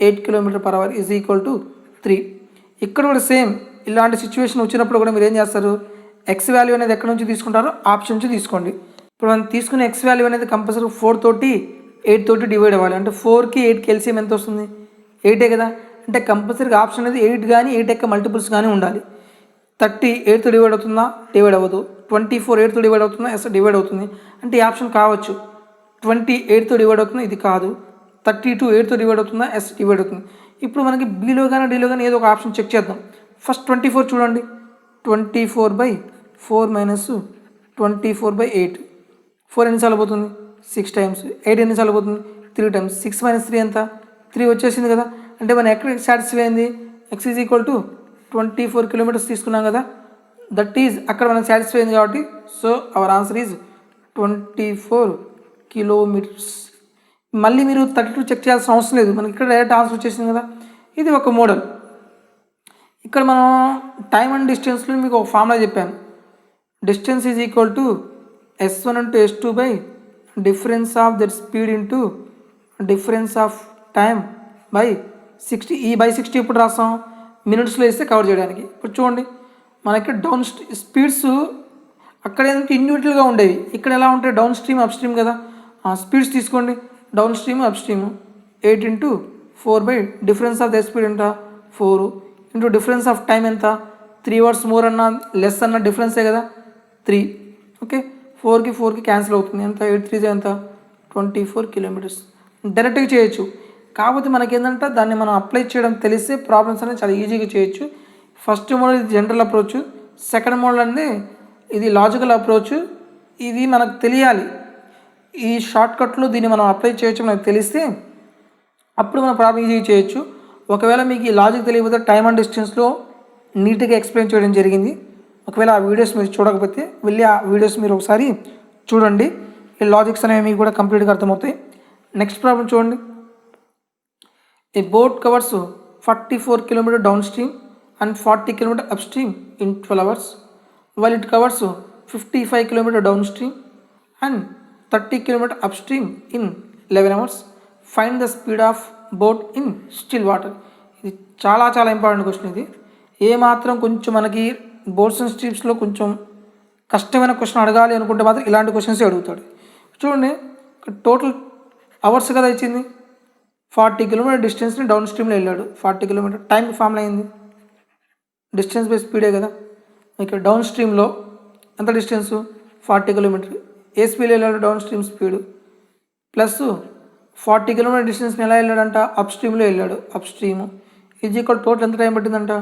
8 km/h ఈజ్ ఈక్వల్ టు 3. ఇక్కడ కూడా సేమ్ ఇలాంటి సిచ్యువేషన్ వచ్చినప్పుడు కూడా మీరు ఏం చేస్తారు, ఎక్స్ వాల్యూ అనేది ఎక్కడి నుంచి తీసుకుంటారో ఆప్షన్ నుంచి తీసుకోండి. ఇప్పుడు మనం తీసుకునే ఎక్స్ వాల్యూ అనేది కంపల్సరీ 4 తోటి 8 తోటి డివైడ్ అవ్వాలి. అంటే 4కి 8కి ఎల్సిఎం ఎంత వస్తుంది? 8 కదా. అంటే కంపల్సరీగా ఆప్షన్ అనేది 8 కానీ 8 యొక్క మల్టిపుల్స్ కానీ ఉండాలి. 30 8తో డివైడ్ అవుతుందా? డివైడ్ అవ్వదు. 24 8తో డివైడ్ అవుతుందా? ఎస్ డివైడ్ అవుతుంది. అంటే ఈ ఆప్షన్ కావచ్చు. 20 8తో డివైడ్ అవుతుందా? ఇది కాదు. 32 8తో డివైడ్ అవుతుందా? ఎస్ డివైడ్ అవుతుంది. ఇప్పుడు మనకి బీలో కానీ డీలో కానీ ఏదో ఒక ఆప్షన్ చెక్ చేద్దాం. ఫస్ట్ 24 చూడండి. 24/4 మైనస్ 24/8. 4 ఎన్నిసార్లు పోతుంది? 6 times. 8 ఎన్నిసార్లు పోతుంది? 3 times. 6 - 3 ఎంత? 3 వచ్చేసింది కదా. అంటే మనం ఎక్కడ సాటిస్ఫై అయింది? X is equal to 24 km తీసుకున్నాం కదా. దట్ ఈజ్ అక్కడ మనం సాటిస్ఫై అయింది కాబట్టి so our answer is 24 km. మళ్ళీ మీరు 32 చెక్ చేయాల్సిన అవసరం లేదు, మనకి ఇక్కడ డైరెక్ట్ ఆన్సర్ వచ్చేసింది కదా. ఇది ఒక మోడల్. ఇక్కడ మనం టైమ్ అండ్ డిస్టెన్స్లో మీకు ఒక ఫార్ములా చెప్పాను. Distance is equal to S1 × S2 by difference of that speed into difference of time by 60. ఈ బై 60 ఇప్పుడు రాస్తాం, మినిట్స్లో వేస్తే కవర్ చేయడానికి. ఇప్పుడు చూడండి మనకి డౌన్ స్పీడ్స్ అక్కడ ఏంటంటే ఇండివిజువల్గా ఉండేవి, ఇక్కడ ఎలా ఉంటాయి? డౌన్ స్ట్రీమ్ అప్ స్ట్రీమ్ కదా. స్పీడ్స్ తీసుకోండి. Down stream up stream 8 × 4 by difference of the speed ఎంత? 4 ఇంటూ డిఫరెన్స్ ఆఫ్ టైం ఎంత? 3 hours మోర్ అన్న లెస్ అన్న డిఫరెన్సే కదా 3. ఓకే, 4కి 4కి క్యాన్సిల్ అవుతుంది. ఎంత? 8 3 ఎంత? 24 km. డైరెక్ట్గా చేయొచ్చు. కాకపోతే మనకి ఏంటంటే దాన్ని మనం అప్లై చేయడం తెలిస్తే ప్రాబ్లమ్స్ అనేది చాలా ఈజీగా చేయొచ్చు. ఫస్ట్ మోడల్ ఇది జనరల్ అప్రోచ్, సెకండ్ మోడల్ అనేది ఇది లాజికల్ అప్రోచ్. ఇది మనకు తెలియాలి. ఈ షార్ట్కట్లో దీన్ని మనం అప్లై చేయొచ్చు మనకు తెలిస్తే అప్పుడు మన ప్రాబ్లం ఈజీగా చేయొచ్చు. ఒకవేళ మీకు ఈ లాజిక్ తెలియకపోతే టైమ్ అండ్ డిస్టెన్స్లో నీట్గా ఎక్స్ప్లెయిన్ చేయడం జరిగింది. ఒకవేళ ఆ వీడియోస్ మీరు చూడకపోతే వెళ్ళి ఆ వీడియోస్ మీరు ఒకసారి చూడండి. ఈ లాజిక్స్ అనేవి మీకు కూడా కంప్లీట్గా అర్థమవుతాయి. నెక్స్ట్ ప్రాబ్లం చూడండి. A boat covers 44 km downstream and 40 km upstream in 12 hours while it covers 55 km downstream and 30 km upstream in 11 hours. Find the speed of boat in still water. ఇది చాలా చాలా important question. ఇది ఏమాత్రం కొంచెం మనకి boats and స్ట్రీమ్స్లో కొంచెం కష్టమైన question అడగాలి అనుకుంటే మాత్రం ఇలాంటి క్వశ్చన్స్ అడుగుతాడు. చూడండి టోటల్ అవర్స్ కదా ఇచ్చింది. 40 km డిస్టెన్స్ని డౌన్ స్ట్రీమ్లో వెళ్ళాడు. 40 km టైం ఫామ్ అయింది. డిస్టెన్స్ బై స్పీడే కదా. ఇక్కడ డౌన్ స్ట్రీమ్లో ఎంత డిస్టెన్స్? 40 km. ఏ స్పీడ్లో వెళ్ళాడు? Down stream speed plus 40 km డిస్టెన్స్ని ఎలా వెళ్ళాడంట? అప్ స్ట్రీమ్లో వెళ్ళాడు. Up stream is equal total ఎంత టైం పట్టిందంట?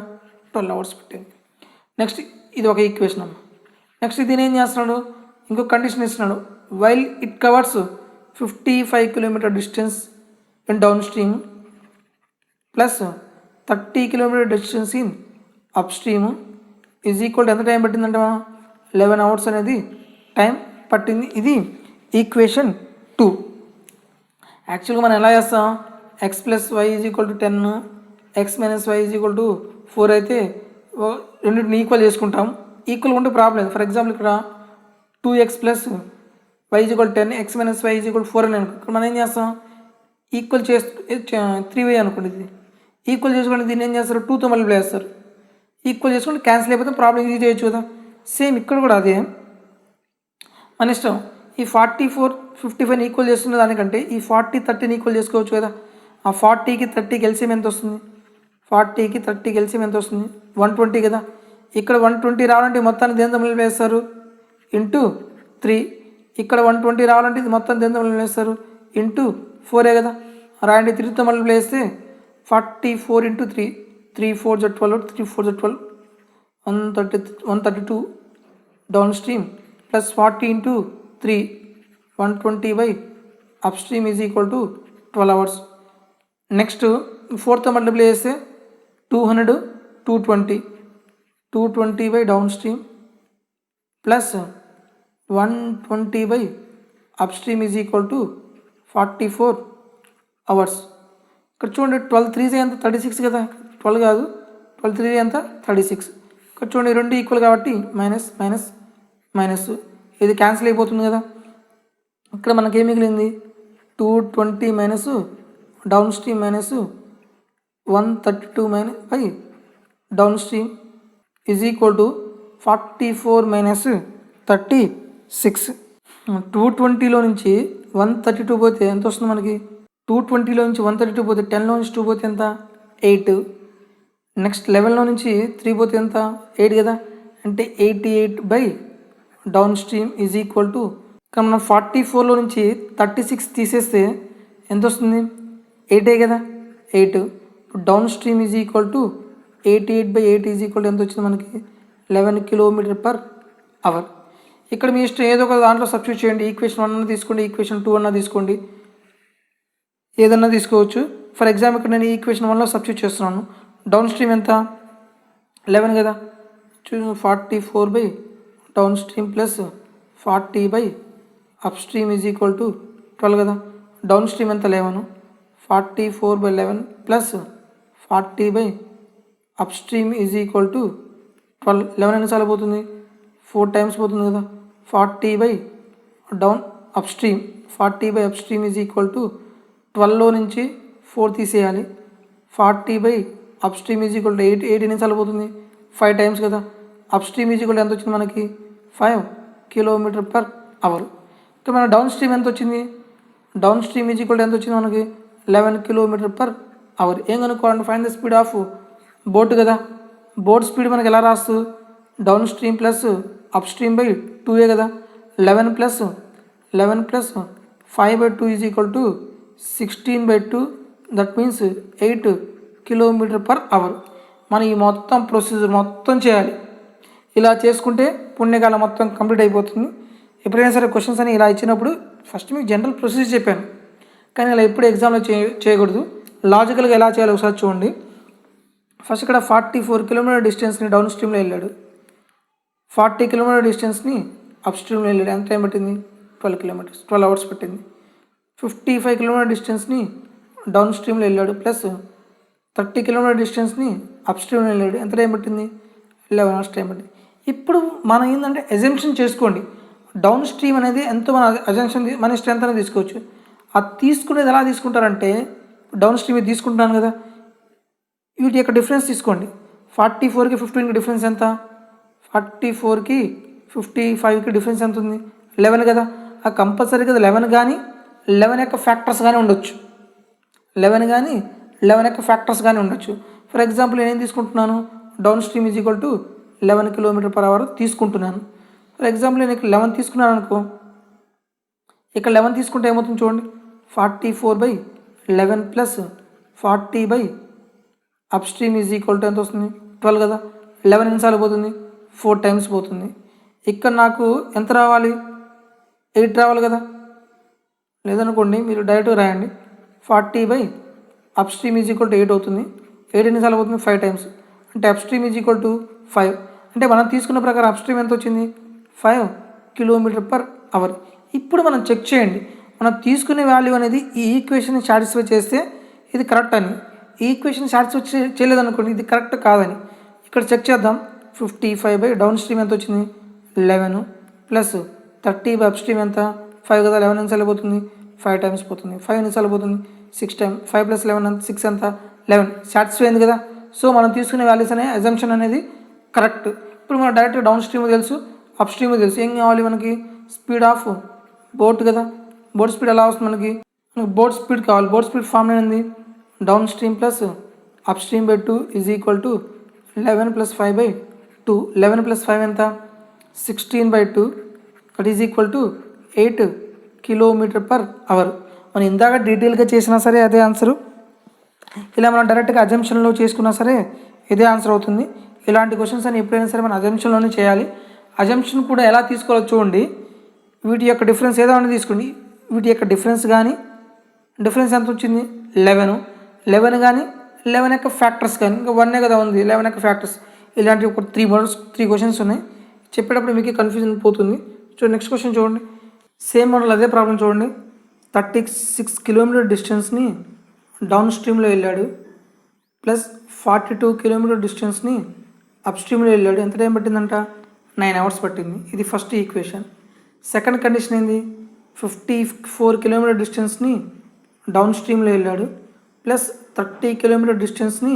12 hours పట్టింది. నెక్స్ట్ ఇది ఒక ఈక్వేషన్ అమ్మ. నెక్స్ట్ దీని ఏం చేస్తున్నాడు? ఇంకొక కండిషన్ ఇస్తున్నాడు. While it covers 55 km distance in down stream plus 30 km distance in upstream is equal ఎంత టైం పట్టిందంటే 11 hours అనేది టైం పట్టింది. ఇది ఈక్వేషన్ 2. యాక్చువల్గా మనం ఎలా చేస్తాం, x plus y is equal to 10, x minus y is equal to 4 అయితే రెండింటిని ఈక్వల్ చేసుకుంటాం. ఈక్వల్ ఉంటే ప్రాబ్లం లేదు. ఫర్ ఎగ్జాంపుల్ ఇక్కడ 2x plus y is equal 10, x minus y is equal 4 అని అనుకో. ఇక్కడ మనం ఏం చేస్తాం, ఈక్వల్ చేస్తూ 3y అనుకోండి, ఇది ఈక్వల్ చేసుకోండి. దీన్ని ఏం చేస్తారు, 2తో మల్టిప్లై చేస్తారు. ఈక్వల్ చేసుకుంటే క్యాన్సిల్ అయిపోతే ప్రాబ్లం ఈజీ చేయొచ్చు కదా. సేమ్ ఇక్కడ కూడా అదే, మన ఇష్టం. ఈ 44, 55ని ఈక్వల్ చేస్తున్న దానికంటే ఈ 40, 30ని ఈక్వల్ చేసుకోవచ్చు కదా. ఆ 40కి 30కి ఎల్సిఎం ఎంత వస్తుంది, 40కి 30కి ఎల్సిఎం ఎంత వస్తుంది, 120 కదా. ఇక్కడ 120 రావాలంటే మొత్తాన్ని దేంతో మల్టిప్లై చేస్తారు, ఇంటూ 3. ఇక్కడ 120 రావాలంటే ఇది మొత్తం దేంతో మల్టిప్లై చేస్తారు, ఇంటూ 4 కదా. రాయండి, 3తో మల్టిప్లై చేస్తే 44 into 3, 3 4 12, 3 4 12, 132 down stream plus 40 into 3, 120 by upstream is equal to 12 hours. Next 4తో మల్టిప్లై చేస్తే 200, 220 by down stream plus 120 by upstream is equal to 44 hours. ఇక్కడ చూడండి, 12 3 ఎంత, 36 కదా. 12 కాదు, 12 3 ఎంత, 36. ఇక్కడ చూడండి, రెండు ఈక్వల్ కాబట్టి మైనస్ మైనస్ మైనస్, ఇది క్యాన్సిల్ అయిపోతుంది కదా. ఇక్కడ మనకేం మిగిలింది, 220 minus down stream minus 132 minus by downstream is equal to 44 minus 36. 220లో నుంచి 132 పోతే ఎంత వస్తుంది మనకి, 220లో నుంచి 132 పోతే 10లో నుంచి 2 పోతే ఎంత, 8. నెక్స్ట్ 11లో నుంచి 3 పోతే ఎంత, 8 కదా. అంటే 88 by downstream is equal to, ఇక్కడ మనం 44లో నుంచి 36 తీసేస్తే ఎంత వస్తుంది, 8 కదా, 8. Down stream is equal to 88 by 8 is equal to ఎంత వచ్చింది మనకి, 11 km/h. ఇక్కడ మీ ఇష్టం ఏదో ఒక దాంట్లో సబ్స్టిట్యూట్ చేయండి. ఈక్వేషన్ 1 అన్న తీసుకోండి, ఈక్వేషన్ 2 అన్న తీసుకోండి, ఏదన్నా తీసుకోవచ్చు. ఫర్ ఎగ్జాంపుల్ ఇక్కడ నేను ఈక్వేషన్ 1లో సబ్స్టిట్యూట్ చేస్తున్నాను. డౌన్ స్ట్రీమ్ ఎంత, 11 కదా. 44 by down stream plus 40 by upstream is equal to 12 కదా. డౌన్ స్ట్రీమ్ ఎంత, 11, 44 by 11 plus 40 by upstream is equal to 12. 11 ఎన్నిసార్లు పోతుంది, 4 టైమ్స్ పోతుంది కదా. 40 by down upstream, 40 by upstream is equal to 12లో నుంచి 4 తీసేయాలి. 40 by upstream is equal to 8 ఎన్నిసార్లు పోతుంది, 5 టైమ్స్ కదా. Up stream is equal to ఎంత వచ్చింది మనకి, 5 km/h. ఇక్కడ మన డౌన్ స్ట్రీమ్ ఎంత వచ్చింది, downstream is equal to ఎంత వచ్చింది మనకి, 11 km/h. ఏం కనుక్కోవాలంటే find the speed of boat కదా. బోట్ స్పీడ్ మనకి ఎలా రాస్తూ, down stream plus up stream by 2 కదా. 11 plus 5/2 is equal to 16/2, that means 8 km/h. మనం ఈ మొత్తం ప్రొసీజర్ మొత్తం చేయాలి. ఇలా చేసుకుంటే పుణ్యకాలం మొత్తం కంప్లీట్ అయిపోతుంది. ఎప్పుడైనా సరే క్వశ్చన్స్ అని ఇలా ఇచ్చినప్పుడు ఫస్ట్ మీకు జనరల్ ప్రొసీజర్ చెప్పాను, కానీ ఇలా ఎప్పుడు ఎగ్జామ్లో చేయకూడదు. లాజికల్గా ఎలా చేయాలో ఒకసారి చూడండి. ఫస్ట్ ఇక్కడ 44 km డిస్టెన్స్ని డౌన్ స్ట్రీమ్లో వెళ్ళాడు, 40 km డిస్టెన్స్ని అప్ స్ట్రీమ్లో వెళ్ళాడు. ఎంత టైం పట్టింది, 12 kilometers, 12 hours పట్టింది. 55 km డిస్టెన్స్ని డౌన్ స్ట్రీమ్లో వెళ్ళాడు, ప్లస్ 30 km డిస్టెన్స్ని అప్ స్ట్రీమ్లో వెళ్ళాడు. ఎంత టైం పట్టింది, 11 hours టైం పట్టింది. ఇప్పుడు మనం ఏంటంటే అజంప్షన్ చేసుకోండి, డౌన్ స్ట్రీమ్ అనేది ఎంతో మన అజంప్షన్ మన స్ట్రెంత్ అనేది తీసుకోవచ్చు. అది తీసుకునేది ఎలా తీసుకుంటారంటే, డౌన్ స్ట్రీమ్ ఇది తీసుకుంటున్నాను కదా, వీటి యొక్క డిఫరెన్స్ తీసుకోండి. 44కి 15కి డిఫరెన్స్ ఎంత, 44కి 55కి డిఫరెన్స్ ఎంత ఉంది, 11 కదా. ఆ కంపల్సరీ కదా 11 కానీ 11 యొక్క ఫ్యాక్టర్స్ కానీ ఉండొచ్చు, 11 కానీ 11 యొక్క ఫ్యాక్టర్స్ కానీ ఉండొచ్చు. ఫర్ ఎగ్జాంపుల్ నేను ఏం తీసుకుంటున్నాను, down stream is equal to 11 km/h తీసుకుంటున్నాను. ఫర్ ఎగ్జాంపుల్ నేను ఇక్కడ 11 తీసుకున్నాను అనుకో, ఇక్కడ 11 తీసుకుంటే ఏమవుతుంది చూడండి, 44 by 11 plus 40 by upstream is equal to ఎంత వస్తుంది, 12 కదా. 11 ఎన్నిసార్లు పోతుంది, 4 టైమ్స్ పోతుంది. ఇక్కడ నాకు ఎంత రావాలి, 8 రావాలి కదా. లేదనుకోండి మీరు డైరెక్ట్గా రాయండి, 40 by upstream is equal to 8 అవుతుంది. 8 ఎన్నిసార్లు పోతుంది, 5 టైమ్స్. అంటే up stream is equal to 5. అంటే మనం తీసుకున్న ప్రకారం అప్ స్ట్రీమ్ ఎంత వచ్చింది, 5 కిలోమీటర్ పర్ అవర్. ఇప్పుడు మనం చెక్ చేయండి, మనం తీసుకునే వాల్యూ అనేది ఈ ఈక్వేషన్ సాటిస్ఫై చేస్తే ఇది కరెక్ట్ అని, ఈ ఈక్వేషన్ సాటిస్ఫై చేయలేదనుకోండి ఇది కరెక్ట్ కాదని. ఇక్కడ చెక్ చేద్దాం. 55 డౌన్ స్ట్రీమ్ ఎంత వచ్చింది 11 ప్లస్ 30 అప్ స్ట్రీమ్ ఎంత 5 కదా, 11 ఎన్నిసార్లు పోతుంది 5 టైమ్స్ పోతుంది, 5 ఎన్నిసార్లు పోతుంది 6 టైమ్స్, 5 + 11 ఎంత 6 ఎంత 11 సాటిస్ఫై అయింది కదా. సో మనం తీసుకునే వాల్యూస్ అనే అజంప్షన్ అనేది కరెక్ట్. ఇప్పుడు మనం డైరెక్ట్గా డౌన్ స్ట్రీమ్ తెలుసు, అప్ స్ట్రీమ్ తెలుసు. ఏం కావాలి మనకి, స్పీడ్ ఆఫ్ బోట్ కదా, బోట్ స్పీడ్ ఎలా వస్తుంది మనకి బోట్ స్పీడ్ కావాలి. బోట్ స్పీడ్ ఫామ్ ఏంది, down stream plus up stream by 2 = 11 + 5/2. 11 + 5 ఎంత 16/2 that is equal to 8 kilometre per hour. మనం ఇందాక డీటెయిల్గా చేసినా సరే అదే ఆన్సరు, ఇలా మనం డైరెక్ట్గా అజంప్షన్లో చేసుకున్నా సరే ఇదే ఆన్సర్ అవుతుంది. ఇలాంటి క్వశ్చన్స్ అని ఎప్పుడైనా సరే మనం అజంప్షన్లోనే చేయాలి. అజంప్షన్ కూడా ఎలా తీసుకోవాలో చూడండి. వీటి యొక్క డిఫరెన్స్ ఏదో అని తీసుకోండి. వీటి యొక్క డిఫరెన్స్ కానీ, డిఫరెన్స్ ఎంత వచ్చింది 11 కానీ 11 యొక్క ఫ్యాక్టర్స్ కానీ, ఇంకా 1 కదా ఉంది 11 యొక్క ఫ్యాక్టర్స్. ఇలాంటి ఒక 3 క్వశ్చన్స్ ఉన్నాయి. చెప్పేటప్పుడు మీకు కన్ఫ్యూజన్ పోతుంది. చూడండి నెక్స్ట్ క్వశ్చన్ చూడండి. సేమ్ మోడల్ అదే ప్రాబ్లం చూడండి. 36 కిలోమీటర్ డిస్టెన్స్ని డౌన్ స్ట్రీమ్లో వెళ్ళాడు ప్లస్ 42 కిలోమీటర్ డిస్టెన్స్ని అప్ స్ట్రీమ్లో వెళ్ళాడు. ఎంత టైం పట్టిందంట 9 అవర్స్ పట్టింది. ఇది ఫస్ట్ ఈక్వేషన్. సెకండ్ కండిషన్ ఏంది, 54 కిలోమీటర్ డిస్టెన్స్ని డౌన్ స్ట్రీమ్లో వెళ్ళాడు ప్లస్ 30 కిలోమీటర్ డిస్టెన్స్ని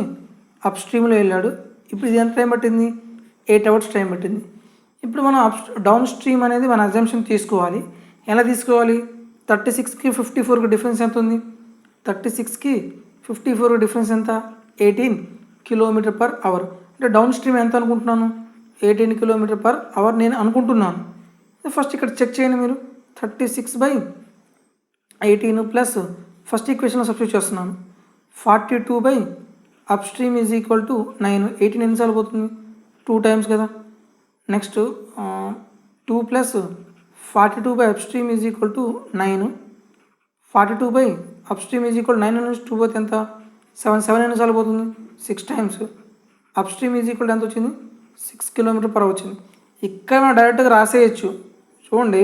అప్ స్ట్రీమ్లో వెళ్ళాడు. ఇప్పుడు ఇది ఎంత టైం పట్టింది 8 అవర్స్ టైం పట్టింది. ఇప్పుడు మనం డౌన్ స్ట్రీమ్ అనేది మన అజంప్షన్ తీసుకోవాలి. ఎలా తీసుకోవాలి, 36కి 54కి డిఫరెన్స్ ఎంత ఉంది, 36కి 54 డిఫరెన్స్ ఎంత 18 కిలోమీటర్ పర్ అవర్. అంటే డౌన్ స్ట్రీమ్ ఎంత అనుకుంటున్నాను 18 కిలోమీటర్ పర్ అవర్ నేను అనుకుంటున్నాను. ఫస్ట్ ఇక్కడ చెక్ చేయండి మీరు, 36/18 ప్లస్ ఫస్ట్ ఈక్వేషన్లో సబ్స్టిట్యూట్ చేస్తున్నాను 42 up stream is equal to 9. 18 ఎన్నిసార్లు పోతుంది 2 టైమ్స్ కదా. Next 2 plus 42 up stream is equal to 9. 42 up stream is equal 9 నుంచి 2 పోతే ఎంత 7 ఎన్నిసార్లు పోతుంది 6 times. Up stream is equal ఎంత వచ్చింది 6 కిలోమీటర్ పర్ వచ్చింది. ఇక్కడ మనం డైరెక్ట్గా రాసేయచ్చు. చూడండి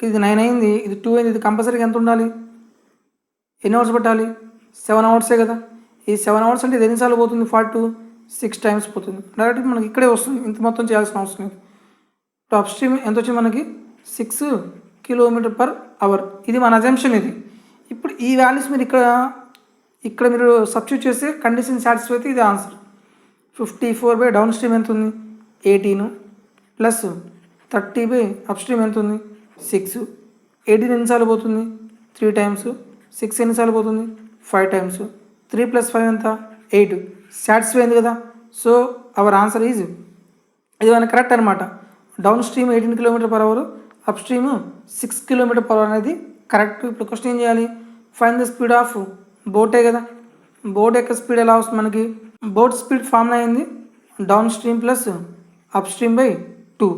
ఇది 9 అయింది, ఇది 2 అయింది, ఇది కంపల్సరీగా ఎంత ఉండాలి, ఎన్ని అవర్స్ పట్టాలి 7 అవర్సే కదా. ఈ 7 అవర్స్ అంటే ఇది ఎన్నిసార్లు పోతుంది 42 6 టైమ్స్ పోతుంది. డైరెక్ట్గా మనకి ఇక్కడే వస్తుంది, ఇంత మొత్తం చేయాల్సిన అవసరం లేదు. ఇప్పుడు అప్ స్ట్రీమ్ ఎంత వచ్చింది మనకి 6 కిలోమీటర్ పర్ అవర్. ఇది మన అజంప్షన్ ఇది. ఇప్పుడు ఈ వాల్యూస్ మీరు ఇక్కడ మీరు సబ్స్టిట్యూట్ చేస్తే కండిషన్ సాటిస్ఫై అయితే ఇది ఆన్సర్. 54 డౌన్ స్ట్రీమ్ ఎంత ఉంది 18 ప్లస్ 30 అప్ స్ట్రీమ్ ఎంత ఉంది 6. 18 ఎన్నిసార్లు పోతుంది 3 టైమ్స్, 6 ఎన్నిసార్లు పోతుంది 5 టైమ్స్, 3 + 5 ఎంత 8. సాటిస్ఫై అయింది కదా. సో అవర్ ఆన్సర్ ఈజ్ ఇది మన కరెక్ట్ అనమాట. Downstream 18 kilometre per hour, upstream 6 kilometre per hour అనేది కరెక్ట్. ఇప్పుడు క్వశ్చన్ ఏం చేయాలి, ఫైండ్ ద స్పీడ్ ఆఫ్ బోటే కదా. బోట్ యొక్క స్పీడ్ ఎలా వస్తుంది మనకి, బోట్ స్పీడ్ ఫామ్ అయింది down stream plus up stream by 2.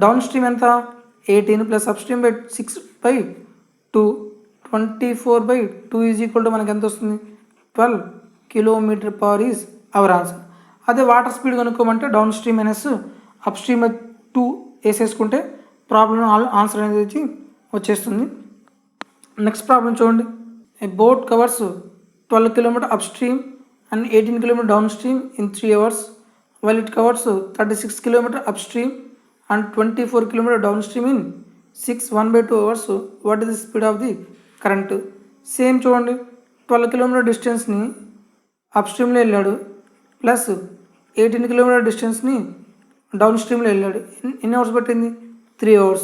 Downstream ఎంత 18 plus up stream by 6/2, 24/2 is equal to మనకి ఎంత వస్తుంది 12 kilometre per is hour answer. అదే water speed కనుక్కోమంటే downstream minus up stream by 2 వేసేసుకుంటే problem answer అనేది వచ్చేస్తుంది. Next problem చూడండి. A boat covers 12 kilometre upstream and 18 km downstream in 3 hours, while it covers 36 km upstream and 24 km downstream in 1/2 hours. What is the speed of the current? Same చూడండి, 12 km డిస్టెన్స్ని అప్స్ట్రీమ్లో వెళ్ళాడు plus 18 km డిస్టెన్స్ని down స్ట్రీమ్లో వెళ్ళాడు. ఎన్ని hours పట్టింది 3 hours.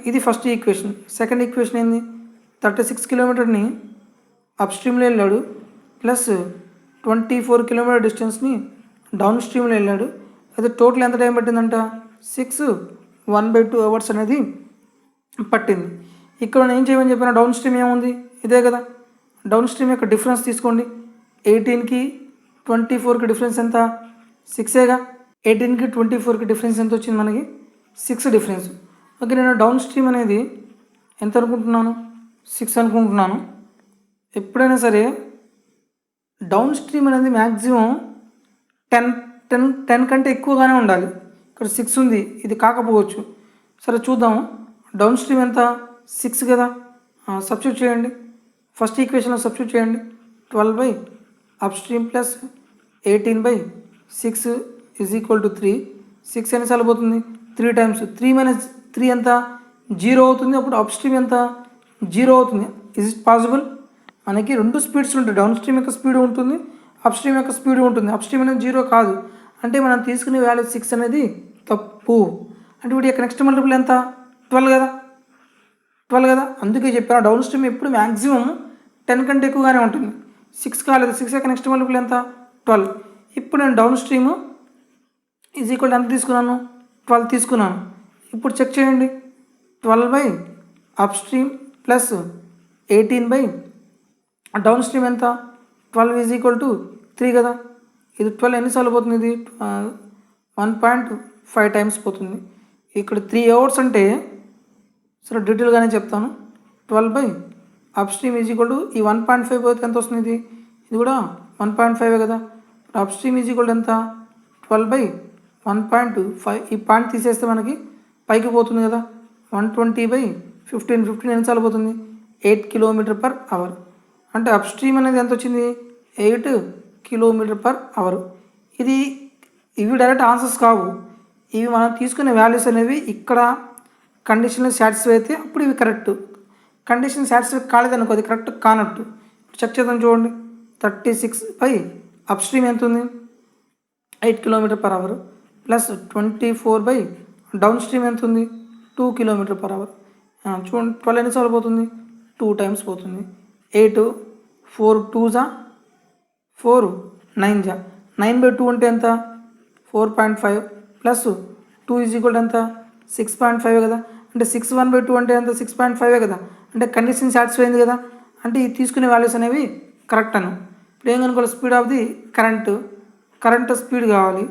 ఇది first equation. Second equation ఏంది, 36 కిలోమీటర్ని అప్స్ట్రీమ్లో వెళ్ళాడు plus 24 kilometre డిస్టెన్స్ని down స్ట్రీమ్లో వెళ్ళాడు. అయితే టోటల్ ఎంత టైం పట్టిందంట 6 1/2 అవర్స్ అనేది పట్టింది. ఇక్కడ నేను ఏం చేయమని చెప్పిన, డౌన్ స్ట్రీమ్ ఏముంది ఇదే కదా. డౌన్ స్ట్రీమ్ యొక్క డిఫరెన్స్ తీసుకోండి, 18కి 24కి డిఫరెన్స్ ఎంత 6ఏగా. 18కి 24కి డిఫరెన్స్ ఎంత వచ్చింది మనకి 6 డిఫరెన్స్. ఓకే, నేను డౌన్ స్ట్రీమ్ అనేది ఎంత అనుకుంటున్నాను 6 అనుకుంటున్నాను. ఎప్పుడైనా సరే డౌన్ స్ట్రీమ్ అనేది మ్యాక్సిమం 10 కంటే ఎక్కువగానే ఉండాలి. ఇక్కడ 6 ఉంది, ఇది కాకపోవచ్చు. సరే చూద్దాము. డౌన్ స్ట్రీమ్ ఎంత 6 కదా, సబ్స్టిట్యూట్ చేయండి. ఫస్ట్ ఈక్వేషన్లో సబ్స్టిట్యూట్ చేయండి. 12 up stream plus 18/6 is equal to 3. 6 ఎన్నిసార్లు పోతుంది? 3 టైమ్స్. 3 - 3 ఎంత? 0 అవుతుంది. అప్పుడు అప్ స్ట్రీమ్ ఎంత? 0 అవుతుంది. Is it possible? మనకి 2 స్పీడ్స్ ఉంటాయి. డౌన్ స్ట్రీమ్ యొక్క స్పీడ్ ఉంటుంది, అప్ స్ట్రీమ్ యొక్క స్పీడ్ ఉంటుంది. అప్ స్ట్రీమ్ అనేది 0 కాదు. అంటే మనం తీసుకునే వాల్యూ 6 అనేది తప్పు. అంటే ఇప్పుడు ఇక్కడ నెక్స్ట్ మల్టిపుల్ ఎంత? 12 కదా, 12 కదా. అందుకే చెప్పాను డౌన్ స్ట్రీమ్ ఎప్పుడు మ్యాక్సిమం 10 కంటే ఎక్కువగానే ఉంటుంది. 6 కాలేదు. 6 యొక్క నెక్స్ట్ మల్టిపుల్ ఎంత? 12. ఇప్పుడు నేను డౌన్ స్ట్రీమ్ ఈజ్ ఈక్వల్ ఎంత తీసుకున్నాను? 12 తీసుకున్నాను. ఇప్పుడు చెక్ చేయండి. 12 up stream plus 18 down stream ఎంత? 12 ఈజ్ ఈక్వల్ టు 3 కదా. ఇది 12 ఎన్నిసార్లు పోతుంది? ఇది 1.5 టైమ్స్ పోతుంది. ఇక్కడ 3 అవర్స్ అంటే సరే డీటెయిల్గానే చెప్తాను. 12 up stream is equal to ఈ 1.5 పోతే ఎంత వస్తుంది? ఇది కూడా 1.5 కదా. అప్ స్ట్రీమ్ ఈజ్ ఈక్వల్ ఎంత? 12/1.5. ఈ పాయింట్ తీసేస్తే మనకి పైకి పోతుంది కదా. 120/15. 15 ఎన్నిసార్లు పోతుంది? 8 km/h. అంటే అప్ స్ట్రీమ్ అనేది ఎంత వచ్చింది? 8 km/h. ఇవి డైరెక్ట్ ఆన్సర్స్ కావు. ఇవి మనం తీసుకునే వాల్యూస్ అనేవి ఇక్కడ కండిషన్లో సాటిస్ఫై అయితే అప్పుడు ఇవి కరెక్ట్. కండిషన్ సాటిస్ఫై కాలేదనుకో అది కరెక్ట్ కానట్టు. చెక్ చేద్దాం చూడండి. 36 అప్ స్ట్రీమ్ ఎంత ఉంది? 8 km/h ప్లస్ 24 డౌన్ స్ట్రీమ్ ఎంత ఉంది? 2 km/h. చూడండి 12 ఎన్నిసార్లు పోతుంది? 2 టైమ్స్ పోతుంది. 8 4 2 4 9 9/2 అంటే ఎంత? 4.5 ప్లస్ 2 ఈజ్ ఈక్వల్ ఎంత? 6.5 కదా. అంటే 6 1/2 అంటే ఎంత? 6.5 కదా. అంటే కండిషన్ సాటిస్ఫై అయింది కదా. అంటే ఈ తీసుకునే వాల్యూస్ అనేవి కరెక్ట్ అను. ఇప్పుడు ఏం కనుకోవాలి? Speed of the current speed కావాలి.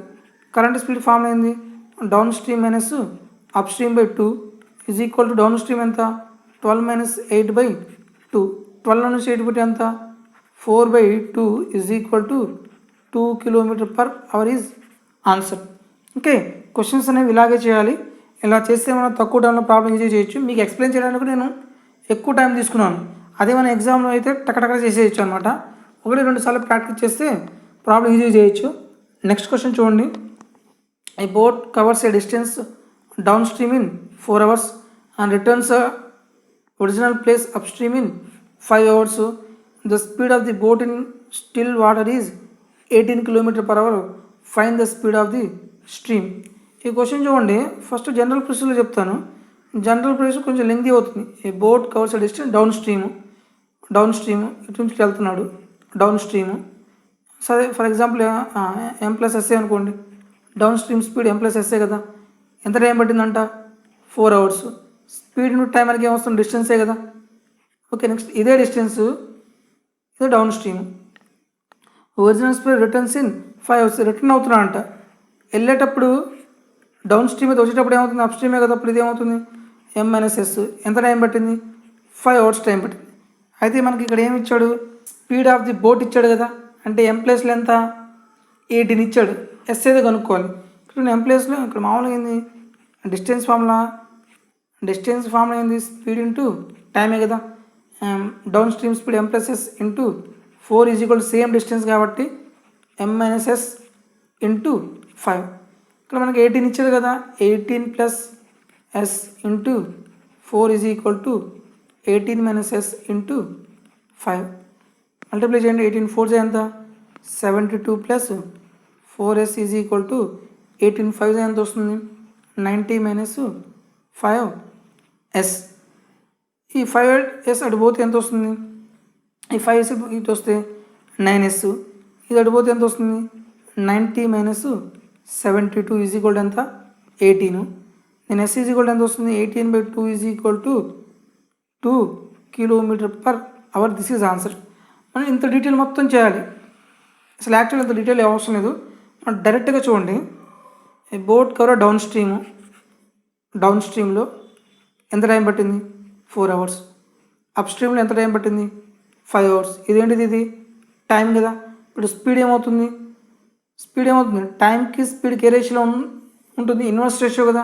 కరెంట్ స్పీడ్ ఫామ్ అయింది downstream minus up stream by 2 is equal to downstream ఎంత? 12 - 8/2. 12 నుంచి 8 బట్టి ఎంత? 4/2 is equal to 2 km/h is answer. Okay, questions అనేవి ఇలాగే చేయాలి. ఇలా చేస్తే మనం తక్కువ టైంలో ప్రాబ్లం ఈజీ చేయొచ్చు. మీకు ఎక్స్ప్లెయిన్ చేయడానికి నేను ఎక్కువ టైం తీసుకున్నాను. అదే మన ఎగ్జామ్లో అయితే టకటక చేసేయచ్చు అనమాట. 1-2 సార్లు ప్రాక్టీస్ చేస్తే ప్రాబ్లం ఈజీ చేయొచ్చు. నెక్స్ట్ క్వశ్చన్ చూడండి. A boat covers a distance downstream in 4 hours and returns a original place upstream in 5 hours. The speed of the boat in still water is 18 km/h. Find the speed of the stream. ఈ question చూడండి. First general principle చెప్తాను. General principle కొంచెం lengthy అవుతుంది. A boat covers distance downstream ఇటు నుంచి వెళ్తున్నాడు. Downstream సరే for example M+SA అనుకోండి. డౌన్ స్ట్రీమ్ స్పీడ్ M+SA కదా. ఎంత టైం పట్టిందంట? 4 hours. స్పీడ్ నుండి టైం మనకి ఏమొస్తుంది? డిస్టెన్సే కదా. ఓకే, నెక్స్ట్ ఇదే డిస్టెన్స్, ఇదే downstream. Original speed returns in 5 hours. Return అవుతున్నా అంట. వెళ్ళేటప్పుడు డౌన్ స్ట్రీమ్ అయితే వచ్చేటప్పుడు ఏమవుతుంది? అప్ స్ట్రీమే కదా. అప్పుడు ఇది ఏమవుతుంది? M-S. ఎంత టైం పట్టింది? 5 hours టైం పట్టింది. అయితే మనకి ఇక్కడ ఏమి ఇచ్చాడు? స్పీడ్ ఆఫ్ ది బోట్ ఇచ్చాడు కదా. అంటే M ప్లేస్లో ఎంత? 18 ఇచ్చాడు. ఎస్ అయితే కనుక్కోవాలి. ఇక్కడ M ప్లేస్లో ఇక్కడ మామూలుగా ఏంది? డిస్టెన్స్ ఫార్ములా ఏంది? స్పీడ్ ఇంటూ టైమే కదా. Downstream speed M+S into 4 is equal same distance కాబట్టి M-S ఇంటూ 5. ఇక్కడ మనకి 18 ఇచ్చాడు కదా. 18 + S into 4 is equal to 18 - S into 5. Multiply చేయండి. 18 4 ఎంత? 72 plus 4S is equal to 18 5 ఎంత వస్తుంది? 90 - 5S. ఈ 5S అటు పోతే ఎంత వస్తుంది? ఈ 5S ఇటు వస్తే 9S. ఇది అటు పోతే ఎంత వస్తుంది? 90 - 72 ఈజ్ ఈక్వల్ ఎంత? 18. నేను S ఈజ్ ఈక్వల్ ఎంత వస్తుంది? 18/2 is equal to 2 km/h. This is answer. మనం ఇంత డీటెయిల్ మొత్తం చేయాలి. అసలు యాక్చువల్ ఇంత డీటెయిల్ అవసరం లేదు. మనం డైరెక్ట్గా చూడండి. బోట్ కవర్ డౌన్ స్ట్రీమ్లో ఎంత టైం పట్టింది? 4 hours. అప్ స్ట్రీమ్లో ఎంత టైం పట్టింది? 5 hours. ఇదేంటిది? ఇది టైం కదా. ఇప్పుడు స్పీడ్ ఏమవుతుంది? టైంకి స్పీడ్కి ఏ రేషియోలో ఉంటుంది? ఇన్వర్స్ రేషియో కదా.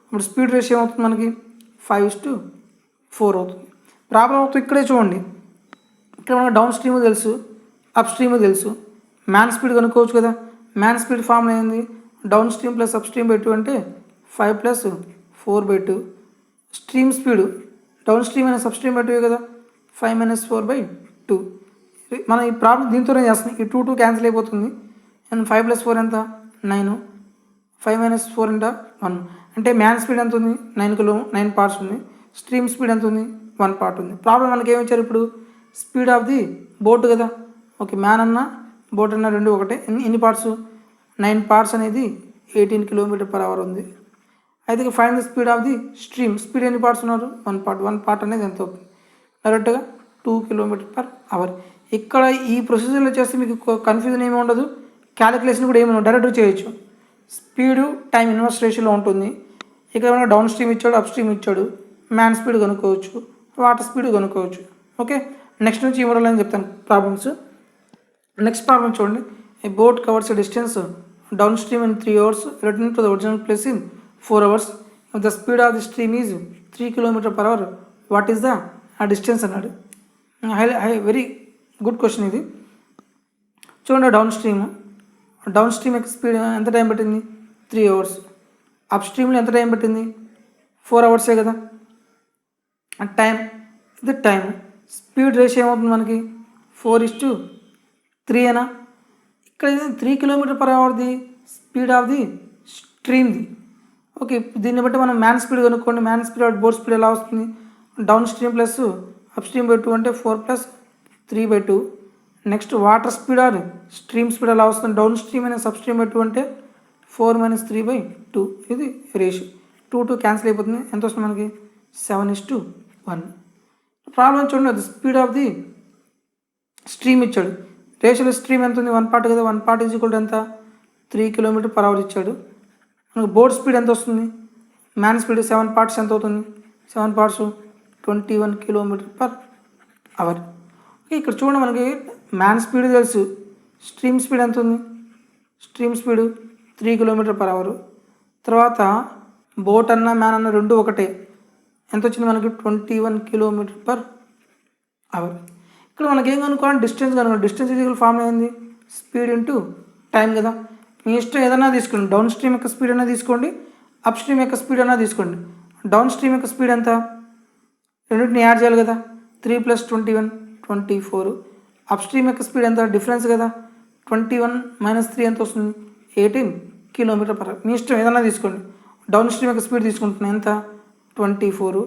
ఇప్పుడు స్పీడ్ రేషియో ఏమవుతుంది మనకి 5:4 అవుతుంది. ప్రాబ్లం అవుతుంది ఇక్కడే చూడండి. ఇక్కడ మనకు డౌన్ స్ట్రీమ్ తెలుసు, అప్ స్ట్రీమ్ తెలుసు. మ్యాన్ స్పీడ్ కనుక్కోవచ్చు కదా. మ్యాన్ స్పీడ్ ఫార్ములా ఏంది? Down stream plus up stream by 2 అంటే 5 + 4/2. స్ట్రీమ్ స్పీడ్ డౌన్ స్ట్రీమ్ అయినా సబ్ స్ట్రీమ్ బై 2 కదా, 5 - 4/2. మనం ఈ ప్రాబ్లం దీంతోనే చేస్తాం. ఈ 2 క్యాన్సిల్ అయిపోతుంది. అండ్ 5 + 4 ఎంత? 9. 5 - 4 ఎంత? 1. అంటే మ్యాన్ స్పీడ్ ఎంత ఉంది? 9 పార్ట్స్ ఉంది. స్ట్రీమ్ స్పీడ్ ఎంత ఉంది? 1 పార్ట్ ఉంది. ప్రాబ్లం మనకి ఏమి ఇచ్చారు ఇప్పుడు? స్పీడ్ ఆఫ్ ది బోట్ కదా. ఓకే, మ్యాన్ అన్న బోట్ అన్న రెండు ఒకటే. ఎన్ని పార్ట్స్? 9 పార్ట్స్ అనేది 18 km/h ఉంది. అయితే find the speed of the stream. Speed ఎన్ని పార్ట్స్ ఉన్నారు? 1 పార్ట్. 1 పార్ట్ అనేది ఎంత అవుతుంది? డైరెక్ట్గా 2 km/h. ఇక్కడ ఈ ప్రొసీజర్లో చేస్తే మీకు కన్ఫ్యూజన్ ఏమి ఉండదు, క్యాలిక్యులేషన్ కూడా ఏమి ఉండదు, డైరెక్ట్గా చేయొచ్చు. స్పీడు టైం ఇన్వర్స్ రేషియోలో ఉంటుంది. ఇక్కడ మనకు డౌన్ స్ట్రీమ్ ఇచ్చాడు, అప్ స్ట్రీమ్ ఇచ్చాడు. మ్యాన్ స్పీడ్ కనుక్కోవచ్చు, వాటర్ స్పీడ్ కనుక్కోవచ్చు. ఓకే, నెక్స్ట్ నుంచి ఈ మోడల్ అని చెప్తాను ప్రాబ్లమ్స్. నెక్స్ట్ ప్రాబ్లం చూడండి. A boat covers a distance downstream in 3 hours, return to the original place in 4 hours. The speed of the stream is 3 km/h. What is the distance అన్నాడు. Very good question ఇది. చూడండి, downstream యొక్క speed ఎంత time పట్టింది? 3 hours. Up స్ట్రీమ్లో ఎంత time పట్టింది? 4 hours కదా. Time, ఇది టైం. స్పీడ్ రేషియో ఏమవుతుంది మనకి? 4:3 అయినా. ఇక్కడ 3 km/hది స్పీడ్ ఆఫ్ ది స్ట్రీమ్ది. ఓకే, దీన్ని బట్టి మనం మ్యాన్ స్పీడ్ కనుక్కోండి. మ్యాన్ స్పీడ్ బోట్ స్పీడ్ ఎలా వస్తుంది? Down stream plus up stream by 2 అంటే 4 + 3/2. Next water speed or stream speed ఎలా వస్తుంది? డౌన్ స్ట్రీమ్ అయినా సబ్ స్ట్రీమ్ బై 2 అంటే 4 - 3/2. ఇది రేషియో. 2 క్యాన్సిల్ అయిపోతుంది. ఎంత వస్తుంది మనకి? 7:1. ప్రాబ్లం చూడండి, అది స్పీడ్ ఆఫ్ ది స్ట్రీమ్ ఇచ్చాడు. రేషియోలో స్ట్రీమ్ ఎంత ఉంది? 1 పార్ట్ కదా. 1 పార్ట్ ఈజ్ ఈక్వల్ టు ఎంత? 3 km/h ఇచ్చాడు. మనకు బోట్ స్పీడ్ ఎంత వస్తుంది? మ్యాన్ స్పీడ్ 7 పార్ట్స్ ఎంత అవుతుంది? 7 పార్ట్స్ 21 km/h. ఓకే, ఇక్కడ చూడండి, మనకి మ్యాన్ స్పీడ్ తెలుసు, స్ట్రీమ్ స్పీడ్ ఎంత ఉంది? Stream speed 3 km/h. తర్వాత బోట్ అన్న మ్యాన్ అన్న రెండు ఒకటే. ఎంత వచ్చింది మనకి? 21 km/h. ఇక్కడ మనకి ఏం కనుక్కోవాలి? డిస్టెన్స్ కనుక్కోవాలి. డిస్టెన్స్ ఈక్వల్ ఫార్ములా ఏంది? స్పీడ్ ఇంటూ టైం కదా. మీ ఇష్టం ఏదైనా తీసుకోండి. డౌన్ స్ట్రీమ్ యొక్క స్పీడ్ అయినా తీసుకోండి, అప్ స్ట్రీమ్ యొక్క స్పీడ్ అయినా తీసుకోండి. డౌన్ స్ట్రీమ్ యొక్క స్పీడ్ ఎంత? రెండింటిని యాడ్ చేయాలి కదా. 3 + 21 24. అప్ స్ట్రీమ్ యొక్క స్పీడ్ ఎంత? డిఫరెన్స్ కదా. 21 - 3 ఎంత వస్తుంది? 18 km/h. మీ ఇష్టం ఏదైనా తీసుకోండి. డౌన్ స్ట్రీమ్ యొక్క స్పీడ్ తీసుకుంటున్నాను, ఎంత? 24.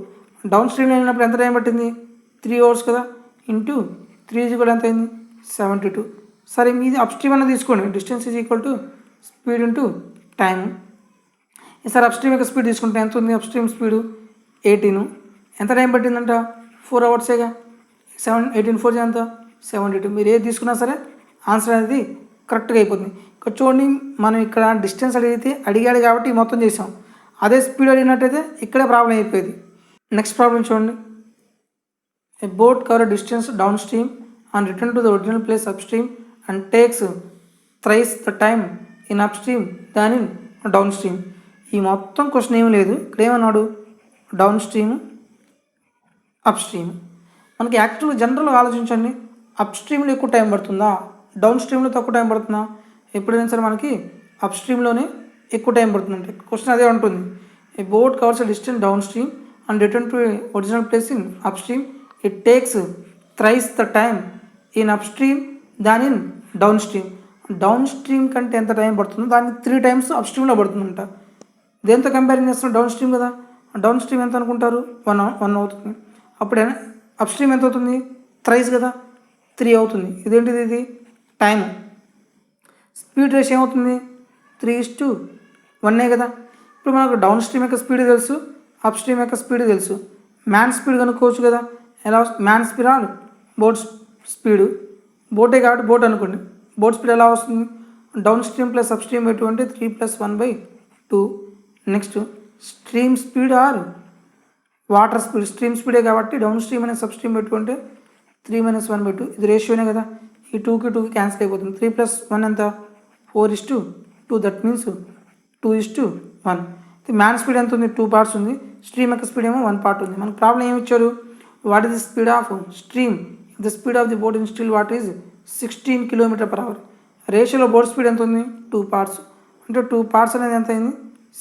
డౌన్ స్ట్రీమ్ వెళ్ళినప్పుడు ఎంత టైం పట్టింది? 3 hours కదా. ఇంటూ 3 కూడా ఎంత అయింది? 72. సరే, మీది అప్ స్ట్రీమ్ అన్న తీసుకోండి. Distance is equal to speed into time. ఈసారి అప్ స్ట్రీమ్ యొక్క స్పీడ్ తీసుకుంటే ఎంత ఉంది? Up stream speed 18. ఎంత టైం పట్టిందంట? 4 hours. 18 4 ఎంత? 72. మీరు ఏది తీసుకున్నా సరే ఆన్సర్ అనేది కరెక్ట్గా అయిపోతుంది. ఇక్కడ చూడండి, మనం ఇక్కడ డిస్టెన్స్ అడిగాడు కాబట్టి మొత్తం చేసాం. అదే స్పీడ్ అడిగినట్టయితే ఇక్కడే ప్రాబ్లం అయిపోయేది. నెక్స్ట్ ప్రాబ్లం చూడండి. A boat cover distance downstream and return to the original place upstream and takes thrice the time in upstream than in downstream. ఈ మొత్తం క్వశ్చన్ ఏమీ లేదు. ఇక్కడ ఏమన్నాడు? Downstream, upstream. మనకి యాక్చువల్గా జనరల్గా ఆలోచించండి, అప్ స్ట్రీమ్లో ఎక్కువ టైం పడుతుందా, డౌన్ స్ట్రీమ్లో తక్కువ టైం పడుతుందా? ఎప్పుడైనా సరే మనకి అప్ స్ట్రీమ్లోనే ఎక్కువ టైం పడుతుందంటే క్వశ్చన్ అదే ఉంటుంది. A boat covers distance downstream and return to original place in upstream. It takes thrice the time in upstream దాని in downstream. Downstream కంటే ఎంత టైం పడుతుందో దానికి 3 times up స్ట్రీమ్లో పడుతుందంట. దేంతో comparing చేస్తున్నాం? Down stream కదా. Downstream ఎంత అనుకుంటారు? 1 అవుతుంది. అప్పుడు అప్ స్ట్రీమ్ ఎంత అవుతుంది? థ్రైస్ కదా, 3 అవుతుంది. ఇదేంటిది? ఇది టైం. స్పీడ్ రేషియో ఏమవుతుంది? 3:1 కదా. ఇప్పుడు మనకు డౌన్ స్ట్రీమ్ యొక్క స్పీడ్ తెలుసు, అప్ స్ట్రీమ్ యొక్క స్పీడ్ తెలుసు. మ్యాన్ స్పీడ్ కనుక్కోవచ్చు కదా. ఎలా? Man speed or boat speed. బోటే కాబట్టి బోట్ అనుకోండి. బోట్ స్పీడ్ ఎలా వస్తుంది? Down stream plus up stream by 2 అంటే 3 + 1/2. Next stream speed or water speed. స్ట్రీమ్ స్పీడే కాబట్టి డౌన్ స్ట్రీమ్ అనే సబ్ స్ట్రీమ్ బై 2 అంటే 3 - 1/2. ఇది రేషియోనే కదా. ఈ 2కి క్యాన్సిల్ అయిపోతుంది. 3 + 1 ఎంత? 4:2. That means 2:1. మ్యాన్ స్పీడ్ ఎంత ఉంది, 2 పార్ట్స్ ఉంది. స్ట్రీమ్ యొక్క స్పీడ్ ఏమో 1 పార్ట్ ఉంది. మనకు ప్రాబ్లం ఏమి ఇచ్చారు, what is the speed of stream, the speed of the boat in still water is 16 km/h. రేషియోలో బోట్ స్పీడ్ ఎంత ఉంది, 2 పార్ట్స్, అంటే 2 పార్ట్స్ అనేది ఎంత అయింది,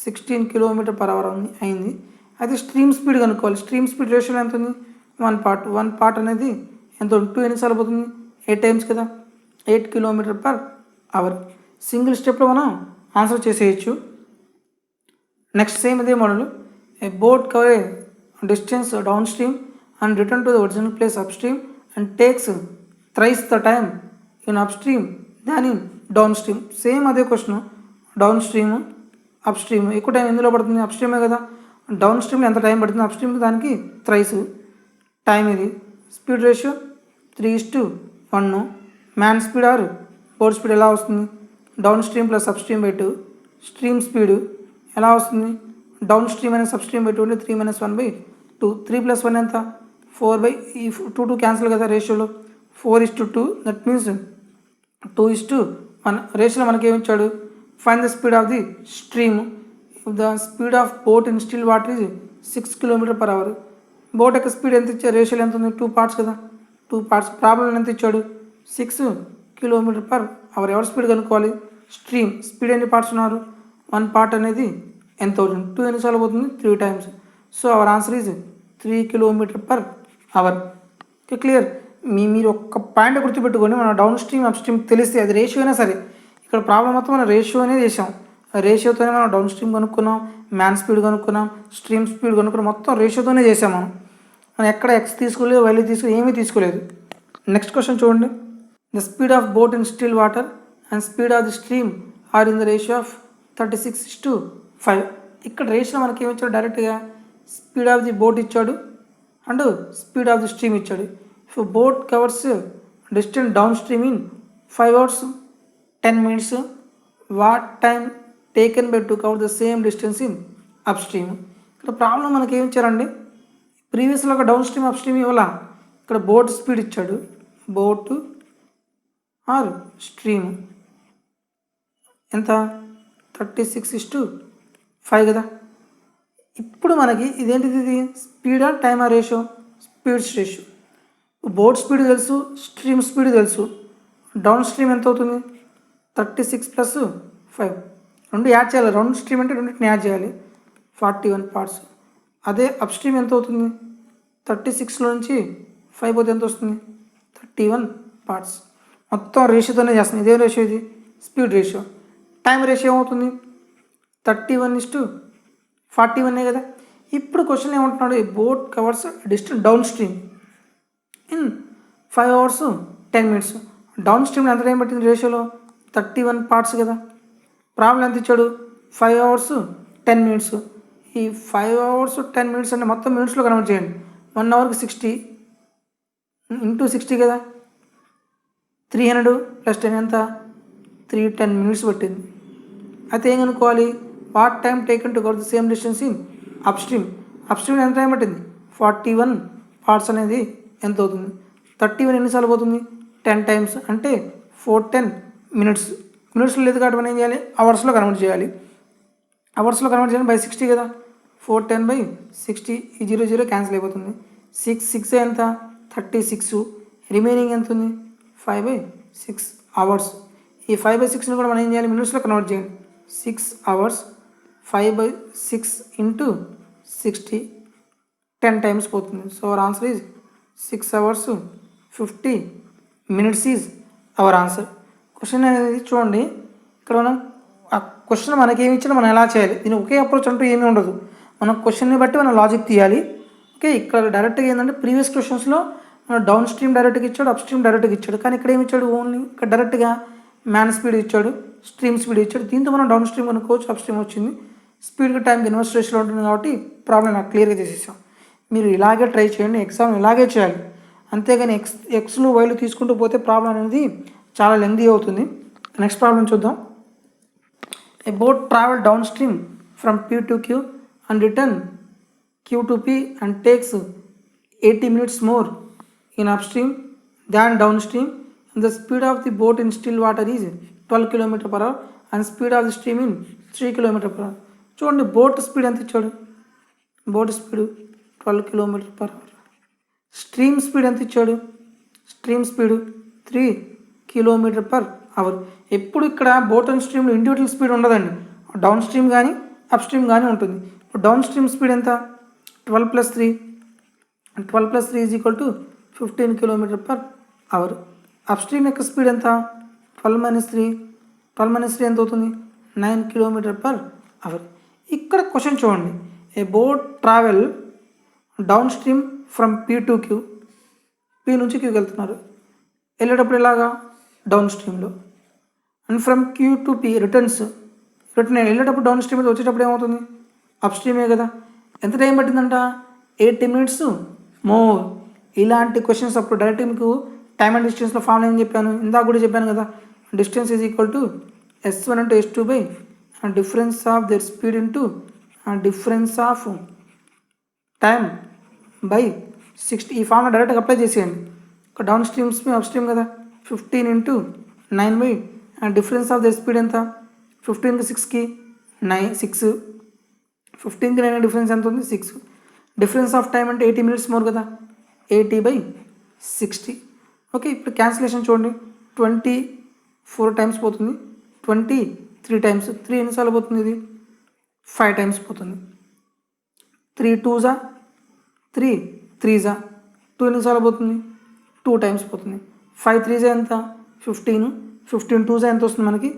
16 km/h అయింది. అయితే స్ట్రీమ్ స్పీడ్ కనుక్కోవాలి. స్ట్రీమ్ స్పీడ్ రేషియోలో ఎంత ఉంది, 1 పార్ట్. 1 పార్ట్ అనేది ఎంత, 2 ఎన్నిసార్లు పోతుంది, 8 టైమ్స్ కదా, 8 km/h. సింగిల్ స్టెప్లో మనం ఆన్సర్ చేసేయచ్చు. నెక్స్ట్ సేమ్ ఇదే model, a boat cover distance downstream and return to the original place upstream and takes thrice the time in upstream than in downstream. Same అదే question, downstream upstream ఎక్కువ time ఎందులో పడుతుంది, up స్ట్రీమే కదా. Down స్ట్రీమ్లో ఎంత time పడుతుంది, up స్ట్రీమ్కి దానికి థ్రైస్ టైం. ఇది speed ratio 3:1. Man speed or boat speed ఎలా వస్తుంది, down stream plus up stream by 2. Stream speed ఎలా వస్తుంది, downstream minus up stream by 2 అంటే 3 - 1/2. 3 + 1 ఎంత, 4 ఈ 2 క్యాన్సిల్ కదా రేషియోలో, 4:2. That means 2:1. రేషియోలో మనకి ఏమి ఇచ్చాడు, find the speed of the stream. The speed of boat in still water is 6 km/h. Boat యొక్క స్పీడ్ ఎంత ఇచ్చాడు, రేషియోలో ఎంత ఉంది, 2 పార్ట్స్ కదా, 2 పార్ట్స్. ప్రాబ్లం ఎంత ఇచ్చాడు, 6 km/h. ఎవరి స్పీడ్ కనుక్కోవాలి, స్ట్రీమ్ స్పీడ్ ఎన్ని పార్ట్స్ ఉన్నారు, 1 పార్ట్ అనేది ఎంత అవుతుంది, 2 ఎన్నిసార్లు పోతుంది, 3 times. So our answer is 3 km/h. Clear. మీరు ఒక్క పాయింట్ గుర్తుపెట్టుకొని మన డౌన్ స్ట్రీమ్ అప్ స్ట్రీమ్ తెలిస్తే అది రేషియో అయినా సరే, ఇక్కడ ప్రాబ్లం మొత్తం మనం రేషియో అనేది చేసాం. రేషియోతోనే మనం డౌన్ స్ట్రీమ్ కనుక్కున్నాం, మ్యాన్ స్పీడ్ కనుక్కున్నాం, స్ట్రీమ్ స్పీడ్ కనుక్కున్నాం, మొత్తం రేషియోతోనే చేసాం మనం ఎక్కడ ఎక్స్ తీసుకోలేదు, వైల్ తీసుకోలేదు, ఏమీ తీసుకోలేదు. నెక్స్ట్ క్వశ్చన్ చూడండి, the speed of boat in still water and speed of the stream are in the ratio of 36:5. ఇక్కడ రేషియో మనకి ఏమి ఇచ్చాడు, డైరెక్ట్గా స్పీడ్ ఆఫ్ ది బోట్ ఇచ్చాడు and speed of the stream ఇచ్చాడు. If boat covers distance downstream in 5 hours 10 minutes, what time taken by to cover the same distance in upstream. ఇక్కడ problem మనకి ఏమి ఇచ్చారండి, ప్రీవియస్లో ఒక down stream upstream ఇవ్వాల, ఇక్కడ boat speed ఇచ్చాడు, boat or stream ఎంత, 36:5 కదా. ఇప్పుడు మనకి ఇదేంటిది, ఇది speed or time or ratio, speeds ratio. Boat speed తెలుసు, స్ట్రీమ్ స్పీడ్ తెలుసు. డౌన్ స్ట్రీమ్ ఎంత అవుతుంది, 36 + 5, రెండు యాడ్ చేయాలి. డౌన్ స్ట్రీమ్ అంటే రెండింటిని యాడ్ చేయాలి, 41 పార్ట్స్. అదే అప్ స్ట్రీమ్ ఎంత అవుతుంది, 36లో నుంచి 5 పోతే ఎంత వస్తుంది, 31 పార్ట్స్. మొత్తం రేషియోతోనే చేస్తుంది. ఇదే రేషియో, ఇది స్పీడ్ రేషియో. టైం రేషియో ఏమవుతుంది, 31:41 కదా. ఇప్పుడు క్వశ్చన్ ఏమంటున్నాడు, ఈ boat covers distance downstream in 5 hours 10 minutes. డౌన్ స్ట్రీమ్లో ఎంత టైం పట్టింది రేషియోలో, 31 పార్ట్స్ కదా. ప్రాబ్లం ఎంత ఇచ్చాడు, 5 hours 10 minutes. ఈ 5 hours 10 minutes అంటే మొత్తం మినిట్స్లో కన్వర్ట్ చేయండి. 1 hourకి 60 × 60 కదా, 300 + 10 ఎంత, 310 minutes పట్టింది. అయితే ఏం కనుక్కోవాలి, what time taken to cover the same distance in up stream. Upstream ఎంత టైం పట్టింది, 41 పార్ట్స్ అనేది ఎంత అవుతుంది, 31 ఎన్నిసార్లు పోతుంది, 10 times, అంటే 410 minutes. మినిట్స్లో లేదు కాబట్టి మనం ఏం చేయాలి, అవర్స్లో కన్వర్ట్ చేయాలి. అవర్స్లో కన్వర్ట్ చేయాలి బై 60 కదా, 410/60. ఈ 0 క్యాన్సిల్ అయిపోతుంది. 6 ఎంత, 36. రిమైనింగ్ ఎంత ఉంది, 5/6 అవర్స్. ఈ 5/6ని కూడా మనం ఏం చేయాలి, మినిట్స్లో కన్వర్ట్ చేయాలి. 6 hours 5/6 × 60 10 times పోతుంది. So our answer is 6 hours 50 minutes is our answer. Question అనేది చూడండి, ఇక్కడ మనం ఆ క్వశ్చన్ మనకేమి ఇచ్చినా మనం ఎలా చేయాలి, దీని ఒకే అప్రోచ్ అంటూ ఏమీ ఉండదు. మనం క్వశ్చన్ని బట్టి మనం లాజిక్ తీయాలి. ఓకే, ఇక్కడ డైరెక్ట్గా ఏంటంటే ప్రీవియస్ క్వశ్చన్స్లో మనం డౌన్ స్ట్రీమ్ డైరెక్ట్గా ఇచ్చాడు, అప్ స్ట్రీమ్ డైరెక్ట్గా ఇచ్చాడు. కానీ ఇక్కడ ఏమి ఇచ్చాడు, ఓన్లీ ఇక్కడ డైరెక్ట్గా మ్యాన్ స్పీడ్ ఇచ్చాడు, స్ట్రీమ్ స్పీడ్ ఇచ్చాడు. దీంతో మనం డౌన్ స్ట్రీమ్ అనుకోవచ్చు, అప్ స్ట్రీమ్ వచ్చింది. స్పీడ్కి టైంకి ఇన్వర్స్ రేషియోలో ఉంటుంది కాబట్టి ప్రాబ్లం నాకు క్లియర్గా చేసేసాం. మీరు ఇలాగే ట్రై చేయండి, ఎగ్జామ్ ఇలాగే చేయాలి. అంతేగాని ఎక్స్లు వైలు తీసుకుంటూ పోతే ప్రాబ్లం అనేది చాలా లెంగ్దీ అవుతుంది. నెక్స్ట్ ప్రాబ్లం చూద్దాం. A boat travel downstream from P to Q and return Q to P and takes 80 minutes more in upstream than downstream. And the speed of the boat in still water is 12 km/h and speed of the stream in 3 km/h. చూడండి boat speed ఎంత ఇచ్చాడు, boat speed 12 km/h. Stream speed ఎంత ఇచ్చాడు, stream speed 3 km/h. ఎప్పుడు ఇక్కడ boat and స్ట్రీమ్లో individual speed ఉండదండి, down stream కానీ up stream కానీ ఉంటుంది. ఇప్పుడు డౌన్ స్ట్రీమ్ స్పీడ్ ఎంత, 12 + 3 = 15 km/h. అప్ స్ట్రీమ్ యొక్క స్పీడ్ ఎంత, 12 - 3 ఎంత అవుతుంది, 9 km/h. ఇక్కడ క్వశ్చన్ చూడండి, a boat travel downstream from P to Q, P నుంచి Qకి వెళ్తున్నారు, వెళ్ళేటప్పుడు ఎలాగా డౌన్ స్ట్రీమ్లో, and from Q to P return వెళ్ళేటప్పుడు డౌన్ స్ట్రీమ్, వచ్చేటప్పుడు ఏమవుతుంది అప్ స్ట్రీమే కదా. ఎంత టైం పట్టిందంట, 80 minutes మోర్. ఇలాంటి క్వశ్చన్స్ అప్పుడు డైరెక్ట్ మీకు టైమ్ అండ్ డిస్టెన్స్లో ఫార్ములా ఏం చెప్పాను, ఇందాక కూడా చెప్పాను కదా, distance is equal to S1 × S2 by difference of their speed into difference of time by 60. ఈ ఫార్ములా డైరెక్ట్గా అప్లై చేసేయండి. ఒక డౌన్ స్ట్రీమ్స్ అప్ స్ట్రీమ్ కదా, 15 × 9 by difference of their speed ఎంత, 15కి 6కి 6, 15కి 9 డిఫరెన్స్ ఎంత ఉంది 6. డిఫరెన్స్ ఆఫ్ టైం అంటే 80 minutes మోర్ కదా, 80/60. ఓకే, ఇప్పుడు క్యాన్సిలేషన్ చూడండి, 24 టైమ్స్ పోతుంది, 23 టైమ్స్, 3 ఎన్నిసార్లు పోతుంది, ఇది 5 టైమ్స్ పోతుంది. 3 2s 3, 3s 2 ఎన్నిసార్లు పోతుంది, 2 టైమ్స్ పోతుంది. 5 3s ఎంత, 15, 15 2s ఎంత వస్తుంది మనకి,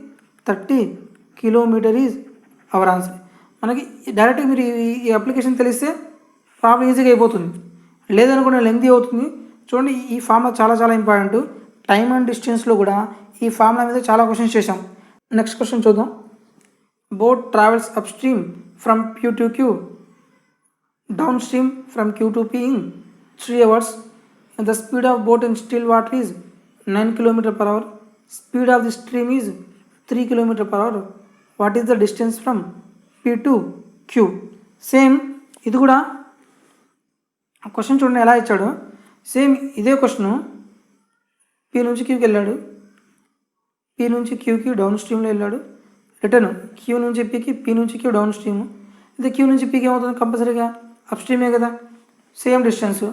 30 km ఈజ్ అవర్ ఆన్సర్. మనకి డైరెక్ట్గా మీరు ఈ అప్లికేషన్ తెలిస్తే ప్రాబ్లం ఈజీగా అయిపోతుంది, లేదనుకున్న లెంతీ అవుతుంది. చూడండి, ఈ ఫార్ములా చాలా ఇంపార్టెంట్. టైమ్ అండ్ డిస్టెన్స్లో కూడా ఈ ఫార్ములా మీద చాలా క్వశ్చన్స్ చేశాం. నెక్స్ట్ క్వశ్చన్ చూద్దాం. Boat travels up stream from P to Q, downstream from Q to P in 3 hours. The speed of boat in still water is 9 km/h. Speed of the stream is 3 km/h. What is the distance from P to Q? Same ఇది కూడా question చూడండి ఎలా ఇచ్చాడు. Same ఇదే question, P నుంచి Qకి వెళ్ళాడు, P నుంచి Qకి down స్ట్రీమ్లో వెళ్ళాడు, రిటర్న్ Q నుంచి Pకి, P నుంచి Q డౌన్ స్ట్రీమ్. ఇది Q నుంచి Pకి ఏమవుతుంది, కంపల్సరీగా అప్ స్ట్రీమే కదా, సేమ్ డిస్టెన్స్.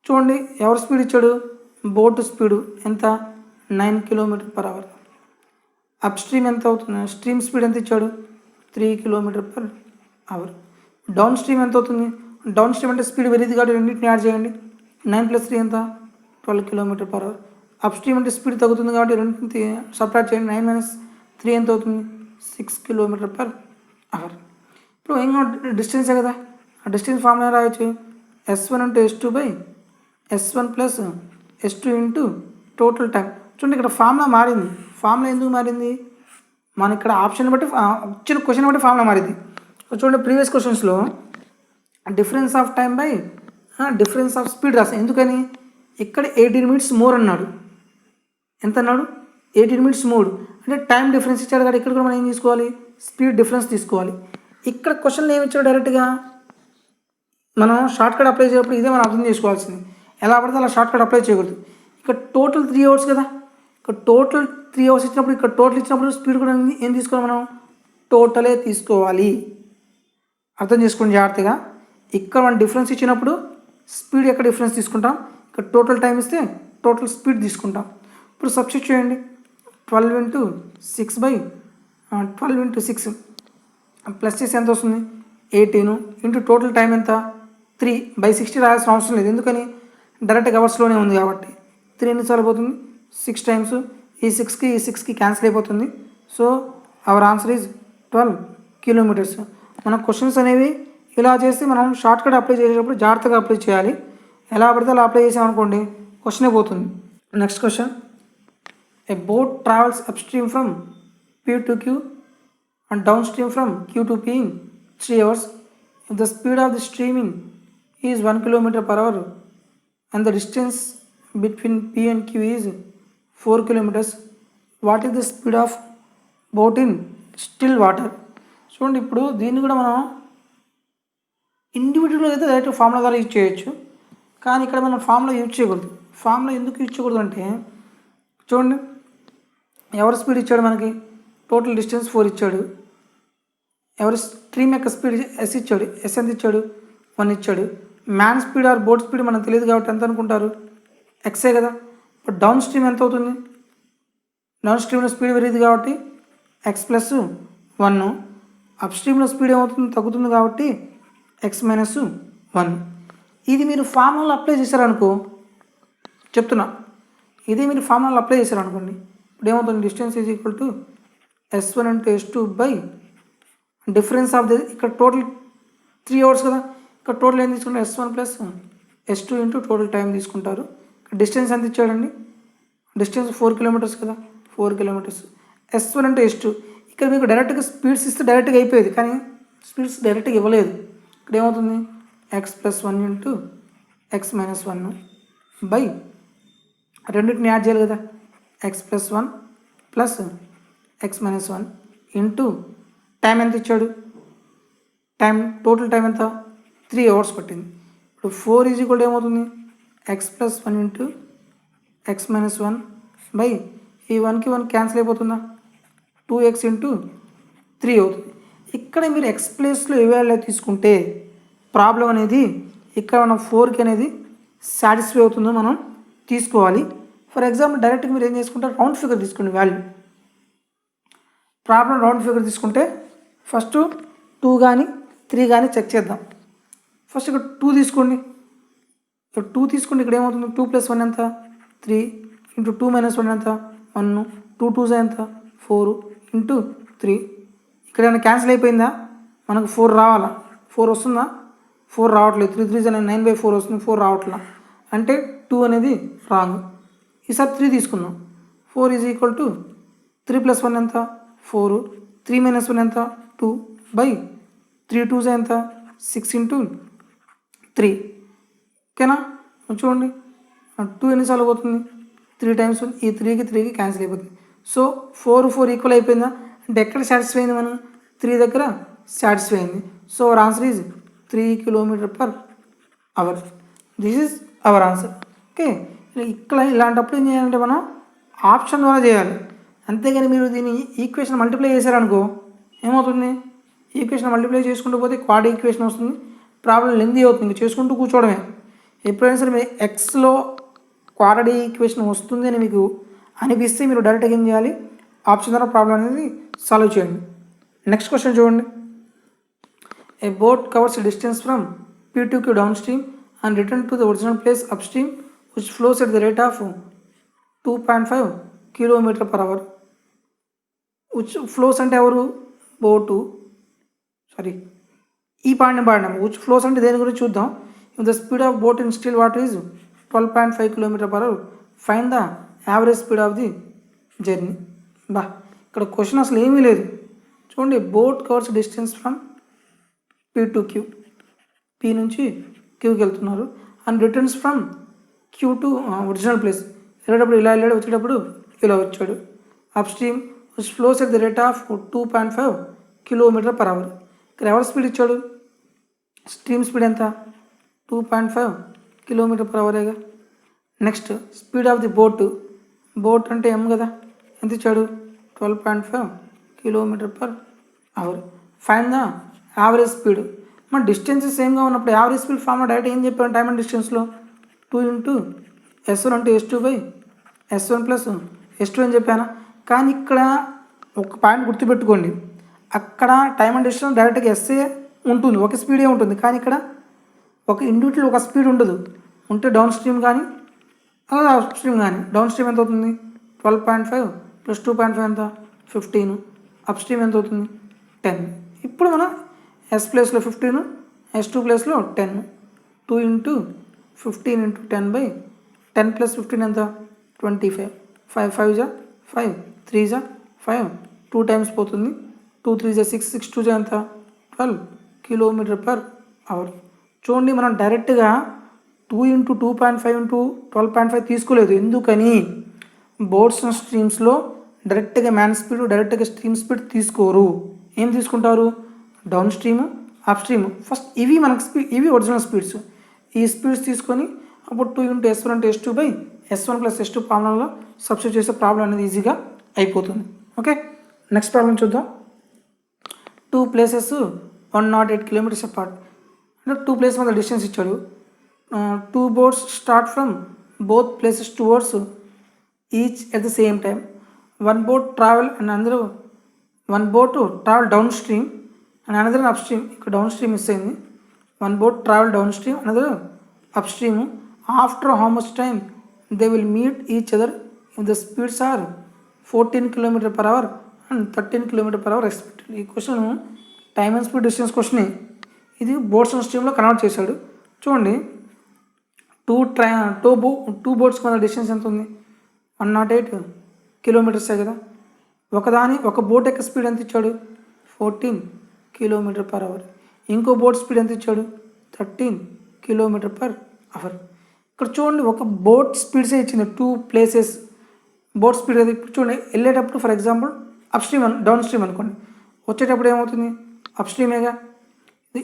చూడండి ఎవరు స్పీడ్ ఇచ్చాడు, బోట్ స్పీడు ఎంత, 9 km/h. అప్ స్ట్రీమ్ ఎంత అవుతుంది, స్ట్రీమ్ స్పీడ్ ఎంత ఇచ్చాడు, 3 km/h. డౌన్ స్ట్రీమ్ ఎంత అవుతుంది, డౌన్ స్ట్రీమ్ అంటే స్పీడ్ పెరిగింది కాబట్టి రెండింటిని యాడ్ చేయండి, 9 + 3 ఎంత, 12 km/h. అప్ స్ట్రీమ్ అంటే స్పీడ్ తగ్గుతుంది కాబట్టి రెండింటిని సబ్ట్రాక్ట్ చేయండి, 9 - 3 ఎంత అవుతుంది, 6 km/h. ఇప్పుడు ఏం డిస్టెన్సే కదా, ఆ డిస్టెన్స్ ఫార్ములా రాయొచ్చు, S1 × S2 by S1 + S2 into total time. చూడండి ఇక్కడ ఫార్ములా మారింది, ఫార్ములా ఎందుకు మారింది, మన ఇక్కడ ఆప్షన్ బట్టి వచ్చిన క్వశ్చన్ బట్టి ఫార్ములా మారింది. చూడండి ప్రీవియస్ క్వశ్చన్స్లో difference of time by difference of speed రాస్తాం. ఎందుకని, ఇక్కడ 18 minutes మోర్ అన్నాడు, ఎంత అన్నాడు, 18 minutes మోర్ అంటే టైం డిఫరెన్స్ ఇచ్చాడు కాబట్టి ఇక్కడ కూడా మనం ఏం తీసుకోవాలి, స్పీడ్ డిఫరెన్స్ తీసుకోవాలి. ఇక్కడ క్వశ్చన్లో ఏమి ఇచ్చాడు, డైరెక్ట్గా మనం షార్ట్ కట్ అప్లై చేసేటప్పుడు ఇదే మనం అర్థం చేసుకోవాల్సింది, ఎలా పడితే అలా షార్ట్ కట్ అప్లై చేయకూడదు. ఇక్కడ టోటల్ 3 hours కదా, ఇక్కడ టోటల్ 3 hours ఇచ్చినప్పుడు, ఇక్కడ టోటల్ ఇచ్చినప్పుడు స్పీడ్ కూడా ఏం తీసుకోవాలి, మనం టోటలే తీసుకోవాలి. అర్థం చేసుకోండి జాగ్రత్తగా. ఇక్కడ మనం డిఫరెన్స్ ఇచ్చినప్పుడు స్పీడ్ యొక్క డిఫరెన్స్ తీసుకుంటాం, ఇక్కడ టోటల్ టైం ఇస్తే టోటల్ స్పీడ్ తీసుకుంటాం. ఇప్పుడు సబ్స్టిట్యూట్ చేయండి, 12 × 6 బై 12 × 6 ప్లస్ చేసి ఎంత వస్తుంది, 18 ఇంటూ టోటల్ టైం ఎంత, 3/60 రాయాల్సిన అవసరం లేదు, ఎందుకని డైరెక్ట్ అవర్స్లోనే ఉంది కాబట్టి. 3 ఎన్నిసార్లు పోతుంది, 6 టైమ్స్, ఈ 6కి క్యాన్సిల్ అయిపోతుంది. So our answer is 12 km. మన క్వశ్చన్స్ అనేవి ఇలా చేసి మనం షార్ట్ కట్ అప్లై చేసేటప్పుడు జాగ్రత్తగా అప్లై చేయాలి, ఎలా పడితే అలా అప్లై చేసామనుకోండి క్వశ్చనే పోతుంది. Next question, A boat travels up stream from P to Q and downstream from Q to P in 3 hours. If the speed of the streaming is 1 km/h and the distance between P and Q is 4 kilometers, what is the speed of boat in still water? చూడండి ఇప్పుడు దీన్ని కూడా మనం individual అయితే direct formula ద్వారా use చేయొచ్చు, కానీ ఇక్కడ మనం ఫార్ములా యూజ్ చేయకూడదు. ఫార్ములా ఎందుకు యూజ్ చేయకూడదు అంటే, చూడండి ఎవరు స్పీడ్ ఇచ్చాడు మనకి, టోటల్ డిస్టెన్స్ 4 ఇచ్చాడు, ఎవరు స్ట్రీమ్ యొక్క స్పీడ్ ఎస్ ఇచ్చాడు, ఎస్ ఎంత ఇచ్చాడు 1 ఇచ్చాడు. Man speed or boat speed మనకు తెలియదు కాబట్టి ఎంత అనుకుంటారు, ఎక్సే కదా. ఇప్పుడు డౌన్ స్ట్రీమ్ ఎంత అవుతుంది, డౌన్ స్ట్రీమ్లో స్పీడ్ పెరిగింది కాబట్టి ఎక్స్ ప్లస్ 1, అప్ స్ట్రీమ్లో స్పీడ్ ఏమవుతుంది తగ్గుతుంది కాబట్టి ఎక్స్ మైనస్ 1. ఇది మీరు ఫార్ములా అప్లై చేశారనుకో, చెప్తున్నా, ఇది మీరు ఫార్ములా అప్లై చేశారనుకోండి, ఇప్పుడు ఏమవుతుంది distance is equal to S1 into S2 by difference of the, ఇక్కడ టోటల్ 3 అవర్స్ కదా, ఇక్కడ టోటల్ ఏం తీసుకుంటారు S1 plus S2 into total time తీసుకుంటారు. డిస్టెన్స్ ఎంత ఇచ్చాడండి, డిస్టెన్స్ 4 కిలోమీటర్స్ కదా, 4 కిలోమీటర్స్. S1 అంటే S2, ఇక్కడ మీకు డైరెక్ట్గా స్పీడ్స్ ఇస్తే డైరెక్ట్గా అయిపోయేది, కానీ స్పీడ్స్ డైరెక్ట్గా ఇవ్వలేదు. ఇక్కడ ఏమవుతుంది X plus 1 into X minus 1 by రెండింటిని యాడ్ చేయాలి కదా, X plus 1 plus X minus 1 into time ఎంత ఇచ్చాడు, టైం టోటల్ టైం ఎంత 3 అవర్స్ పట్టింది. ఇప్పుడు 4 ఈజ్ ఈక్వల్ ఏమవుతుంది X plus 1 into X minus 1 by ఈ 1కి 1 క్యాన్సిల్ అయిపోతుందా, 2x ఇంటూ 3 అవుతుంది. ఇక్కడ మీరు ఎక్స్ ప్లేస్లో ఏ వాల్యూ తీసుకుంటే ప్రాబ్లం అనేది ఇక్కడ మనం 4కి అనేది సాటిస్ఫై అవుతుందో మనం తీసుకోవాలి. ఫర్ ఎగ్జాంపుల్ డైరెక్ట్గా మీరు ఏం చేసుకుంటారు, రౌండ్ ఫిగర్ తీసుకోండి. వాల్యూ ప్రాబ్లం రౌండ్ ఫిగర్ తీసుకుంటే ఫస్ట్ 2 కానీ 3 కానీ చెక్ చేద్దాం. ఫస్ట్ ఇక్కడ 2 తీసుకోండి, ఇక్కడ 2 తీసుకోండి. ఇక్కడ ఏమవుతుంది 2 ప్లస్ 1 ఎంత 3 ఇంటూ 2 మైనస్ 1 ఎంత 1, 2 2 ఎంత 4 ఇంటూ 3. ఇక్కడ ఏమైనా క్యాన్సిల్ అయిపోయిందా, మనకు 4 రావాలా, 4 వస్తుందా, 4 రావట్లేదు. 3 3 9/4 వస్తుంది, 4 రావట్లా, అంటే 2 అనేది రాంగ్. ఈసారి 3 తీసుకుందాం. 4 ఈజ్ ఈక్వల్ టు 3 ప్లస్ 1 ఎంత 4, 3 మైనస్ 1 ఎంత 2 బై 3 2 ఎంత 6 ఇంటూ 3. ఓకేనా, చూడండి 2 ఎన్నిసార్లు పోతుంది 3 టైమ్స్, ఈ 3కి క్యాన్సిల్ అయిపోతుంది. సో 4 ఈక్వల్ అయిపోయిందా, అంటే ఎక్కడ సాటిస్ఫై అయింది, మనం 3 దగ్గర సాటిస్ఫై అయింది. So our answer is 3 km/h. This is hour answer. Okay, ఇక్కడ ఇలాంటప్పుడు ఏం చేయాలంటే మనం ఆప్షన్ ద్వారా చేయాలి, అంతేగాని మీరు దీన్ని ఈక్వేషన్ మల్టిప్లై చేశారనుకో ఏమవుతుంది, ఈక్వేషన్ మల్టిప్లై చేసుకుంటూ పోతే క్వాడ్ ఈక్వేషన్ వస్తుంది, ప్రాబ్లం లెంతీ అవుతుంది, చేసుకుంటూ కూర్చోవడమే. ఎప్పుడైనా సరే మీరు ఎక్స్లో క్వాడ్రాటిక్ ఈక్వేషన్ వస్తుంది అని మీకు అనిపిస్తే మీరు డైరెక్ట్గా ఏం చేయాలి, ఆప్షన్ ద్వారా ప్రాబ్లం అనేది సాల్వ్ చేయండి. నెక్స్ట్ క్వశ్చన్ చూడండి. A boat covers distance from P to Q downstream and return to the original place upstream which flows at the rate of 2.5 km/h. Which flows అంటే ఎవరు, boat, sorry ఈ పాయింట్ని పాడినాము. Which flows అంటే దేని గురించి చూద్దాం. If the speed of boat in still water is 12.5 km/h, find the average speed of the journey. బా, ఇక్కడ క్వశ్చన్ అసలు ఏమీ లేదు. చూడండి, boat covers distance from P to Q, P నుంచి Qకి వెళ్తున్నారు, and returns from Q to original place. వెళ్ళేటప్పుడు ఇలా వెళ్ళాడు, వచ్చేటప్పుడు ఇలా వచ్చాడు. Up stream which flows at the rate of 2.5 km/h. ఇక్కడ ఎవరి స్పీడ్ ఇచ్చాడు, స్ట్రీమ్ స్పీడ్ ఎంత 2.5 km/h. Next speed of the boat అంటే M కదా, ఎంత ఇచ్చాడు 12.5 km/h. Find the average speed. మన డిస్టెన్స్ సేమ్గా ఉన్నప్పుడు యావరేజ్ స్పీడ్ ఫార్ములా డైరెక్ట్ ఏం చెప్పాను, టైమ్ అండ్ డిస్టెన్స్లో 2 ఇంటూ S1 అంటే S2 by S1 plus S2 అని చెప్పాను. కానీ ఇక్కడ ఒక పాయింట్ గుర్తుపెట్టుకోండి, అక్కడ టైమ్ అండ్ డిస్టెన్స్ డైరెక్ట్గా ఎస్ఏ ఉంటుంది, ఒక స్పీడే ఉంటుంది, కానీ ఇక్కడ ఒక ఇండివిజువల్ ఒక స్పీడ్ ఉండదు. ఉంటే డౌన్ స్ట్రీమ్ కానీ అప్ స్ట్రీమ్ కానీ, డౌన్ స్ట్రీమ్ ఎంత అవుతుంది 12.5 ప్లస్ 2.5 ఎంత 15, అప్ స్ట్రీమ్ ఎంత అవుతుంది 10. ఇప్పుడు మనం S ప్లేస్లో 15, S2 ప్లేస్లో 10, 2 ఇంటూ 15 ఇంటూ 10 బై 10 ప్లస్ 15 ఎంత 25, 5 5 జా 5, 3 జా 5, 2 టైమ్స్ పోతుంది, 2 3 జా 6, 6 2 జా ఎంత 12 km/h. చూడండి, మనం డైరెక్ట్గా 2 ఇంటూ 2.5 ఇంటూ 12.5 తీసుకోలేదు. ఎందుకని, బోట్స్ అండ్ స్ట్రీమ్స్లో డైరెక్ట్గా మ్యాన్ స్పీడ్ డైరెక్ట్గా స్ట్రీమ్ స్పీడ్ తీసుకోరు. ఏం తీసుకుంటారు, down stream up stream. First ఇవి మనకు ఇవి ఒరిజినల్ స్పీడ్స్, ఈ స్పీడ్స్ తీసుకొని అప్పుడు 2 ఇంటూ S1 అంటే S2 by S1 plus S2 ప్రాబ్లంలో సబ్స్టిట్యూట్ చేసే ప్రాబ్లం అనేది ఈజీగా అయిపోతుంది. ఓకే, నెక్స్ట్ ప్రాబ్లం చూద్దాం. 2 places 108 kilometers apart. అంటే 2 places మధ్య డిస్టెన్స్ ఇచ్చాడు. 2 boats start from both places towards each at the same time. One boat travel downstream and another upstream. ఇక్కడ downstream మిస్ అయింది. One boat travel downstream, another upstream. After how much time they will meet each other if the speeds are 14 km/h and 13 km/h respectively. ఈ question time and speed distance question. ఇది boats and స్ట్రీమ్లో convert చేశాడు. చూడండి, two బోట్స్కి మన distance ఎంత ఉంది? 108 kilometers కదా. ఒక boat యొక్క స్పీడ్ ఎంత ఇచ్చాడు? 14 km/h. ఇంకో బోట్ స్పీడ్ ఎంత ఇచ్చాడు? 13 km/h. ఇక్కడ చూడండి, ఒక బోట్ స్పీడ్సే ఇచ్చింది. 2 places బోట్ స్పీడ్ కదా. ఇప్పుడు చూడండి, వెళ్ళేటప్పుడు ఫర్ ఎగ్జాంపుల్ డౌన్ స్ట్రీమ్ అనుకోండి, వచ్చేటప్పుడు ఏమవుతుంది? అప్ స్ట్రీమేగా.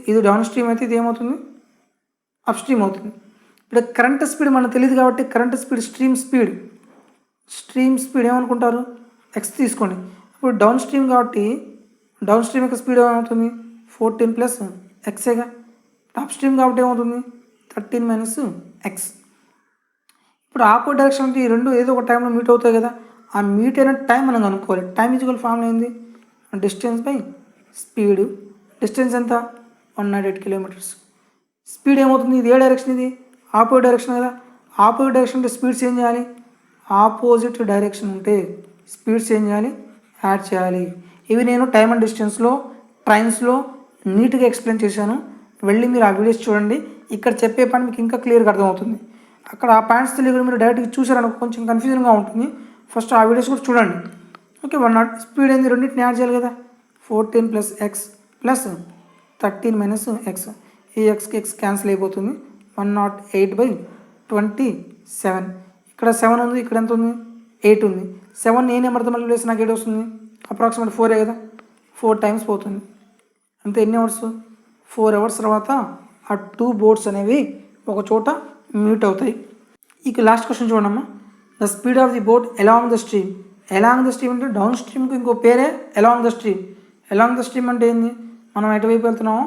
ఇది డౌన్ స్ట్రీమ్ అయితే ఇది ఏమవుతుంది? అప్ స్ట్రీమ్ అవుతుంది. ఇప్పుడు కరెంట్ స్పీడ్ మనకు తెలియదు కాబట్టి కరెంట్ స్పీడ్ స్ట్రీమ్ స్పీడ్ ఏమనుకుంటారు? ఎక్స్ తీసుకోండి. ఇప్పుడు డౌన్ స్ట్రీమ్ కాబట్టి డౌన్ స్ట్రీమ్ యొక్క స్పీడ్ ఏమవుతుంది? 14 + xగా. అప్ స్ట్రీమ్ కాబట్టి ఏమవుతుంది? 13 - x. ఇప్పుడు ఆపోజిట్ డైరెక్షన్ అంటే ఈ రెండు ఏదో ఒక టైంలో మీట్ అవుతాయి కదా. ఆ మీట్ అయిన టైం మనం అనుకోవాలి. టైం ఈజ్వల్ ఫార్ములా ఏంది? Distance by speed. డిస్టెన్స్ ఎంత? 108 kilometers. స్పీడ్ ఏమవుతుంది? ఇది ఏ డైరెక్షన్? ఇది ఆపోజిట్ డైరెక్షన్ కదా. ఆపోజిట్ డైరెక్షన్ ఉంటే స్పీడ్స్ ఏం చేయాలి? ఆపోజిట్ డైరెక్షన్ ఉంటే స్పీడ్స్ ఏం చేయాలి? యాడ్ చేయాలి. ఇవి నేను టైమ్ అండ్ డిస్టెన్స్లో ట్రైన్స్లో నీట్గా ఎక్స్ప్లెయిన్ చేశాను. వెళ్ళి మీరు ఆ వీడియోస్ చూడండి. ఇక్కడ చెప్పే పని మీకు ఇంకా క్లియర్గా అర్థమవుతుంది. అక్కడ ఆ పాయింట్స్ తెలియకుండా మీరు డైరెక్ట్గా చూసారనుకో కొంచెం కన్ఫ్యూజన్గా ఉంటుంది. ఫస్ట్ ఆ వీడియోస్ కూడా చూడండి. ఓకే, 108 స్పీడ్ ఏంది? రెండింటిని యాడ్ చేయాలి కదా. 14 + x + 13 - x. ఈ ఎక్స్కి ఎక్స్ క్యాన్సిల్ అయిపోతుంది. 108/27. ఇక్కడ 7 ఉంది, ఇక్కడ ఎంత ఉంది? 8 ఉంది. 7 ఏ నెంబర్తో మళ్ళీ వేసి నాకు 8 వస్తుంది. అప్రాక్సిమేట్ 4 కదా. 4 times పోతుంది. అంతే. ఎన్ని అవర్స్? 4 hours తర్వాత ఆ 2 boats అనేవి ఒక చోట మీట్ అవుతాయి. ఇక లాస్ట్ క్వశ్చన్ చూడమ్మా. The speed of the boat along the stream. Along the stream అంటే డౌన్ స్ట్రీమ్కి ఇంకో పేరే along the stream. Along the stream అంటే ఏంది? మనం ఎటువైపు వెళ్తున్నామో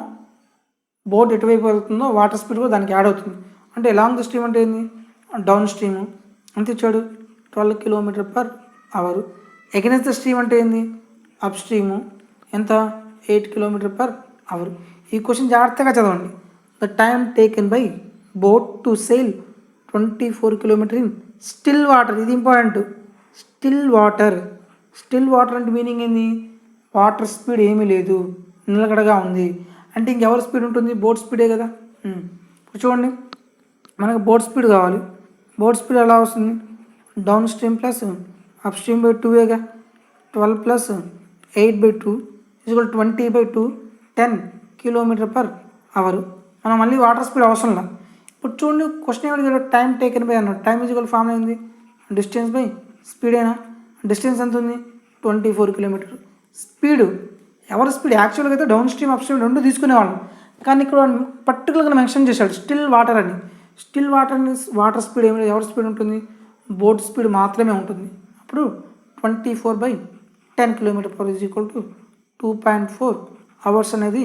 బోట్ ఎటువైపు వెళ్తుందో వాటర్ స్పీడ్ కూడా దానికి యాడ్ అవుతుంది. అంటే అలాంగ్ ద స్ట్రీమ్ అంటే ఏంది? డౌన్ స్ట్రీమ్ అంత ఇచ్చాడు 12 km/h. ఎగెన్స్ట్ ద స్ట్రీమ్ అంటే ఏంది? అప్ స్ట్రీము ఎంత? 8 km/h. ఈ క్వశ్చన్ జాగ్రత్తగా చదవండి. The time taken by boat to SAIL 24 km in still water. ఇది ఇంపార్టెంట్. స్టిల్ వాటర్ అంటే మీనింగ్ ఏంది? వాటర్ స్పీడ్ ఏమీ లేదు, నిలకడగా ఉంది. అంటే ఇంకెవరి స్పీడ్ ఉంటుంది? బోట్ స్పీడే కదా. ఇప్పుడు చూడండి, మనకు బోట్ స్పీడ్ కావాలి. బోట్ స్పీడ్ ఎలా వస్తుంది? Down stream plus up stream by 2గా. 12 + 8/2 = 20/2 10 km/h. మనం మళ్ళీ వాటర్ స్పీడ్ అవసరం లేదు. ఇప్పుడు చూడండి, క్వశ్చన్ ఏమిటి? టైం టేకెన్ బై అన్నాడు. టైం ఈజ్వల్ ఫార్మ్ అయింది డిస్టెన్స్ బై స్పీడేనా. డిస్టెన్స్ ఎంత ఉంది? 24 km. స్పీడ్ ఎవరి స్పీడ్? యాక్చువల్గా అయితే డౌన్ స్ట్రీమ్ అప్ స్ట్రీమ్ రెండు తీసుకునేవాళ్ళం, కానీ ఇక్కడ పర్టికులర్గా మెన్షన్ చేశాడు స్టిల్ వాటర్ అని. స్టిల్ వాటర్ స్పీడ్ ఏమి? ఎవరి స్పీడ్ ఉంటుంది? బోట్ స్పీడ్ మాత్రమే ఉంటుంది. అప్పుడు 24/10 km/h = 2.4 hours అనేది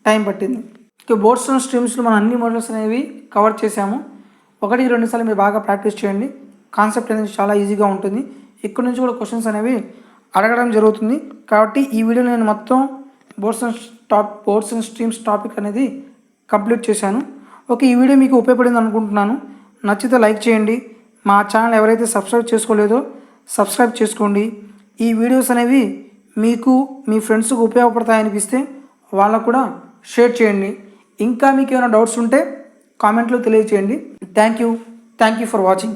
టైం పట్టింది. ఇక బోట్స్ అండ్ స్ట్రీమ్స్లో మనం అన్ని మోడల్స్ అనేవి కవర్ చేసాము. 1-2 సార్లు మీరు బాగా ప్రాక్టీస్ చేయండి. కాన్సెప్ట్ అనేది చాలా ఈజీగా ఉంటుంది. ఇక్కడ నుంచి కూడా క్వశ్చన్స్ అనేవి అడగడం జరుగుతుంది. కాబట్టి ఈ వీడియోలో నేను మొత్తం బోట్స్ అండ్ స్ట్రీమ్స్ టాపిక్ అనేది కంప్లీట్ చేశాను. ఓకే, ఈ వీడియో మీకు ఉపయోగపడింది అనుకుంటున్నాను. నచ్చితే లైక్ చేయండి. మా ఛానల్ ఎవరైతే సబ్స్క్రైబ్ చేసుకోలేదో సబ్స్క్రైబ్ చేసుకోండి. ఈ వీడియోస్ అనేవి మీకు మీ ఫ్రెండ్స్కి ఉపయోగపడతాయనిపిస్తే వాళ్ళకు కూడా షేర్ చేయండి. ఇంకా మీకు ఏమైనా డౌట్స్ ఉంటే కామెంట్లో తెలియజేయండి. Thank you for watching.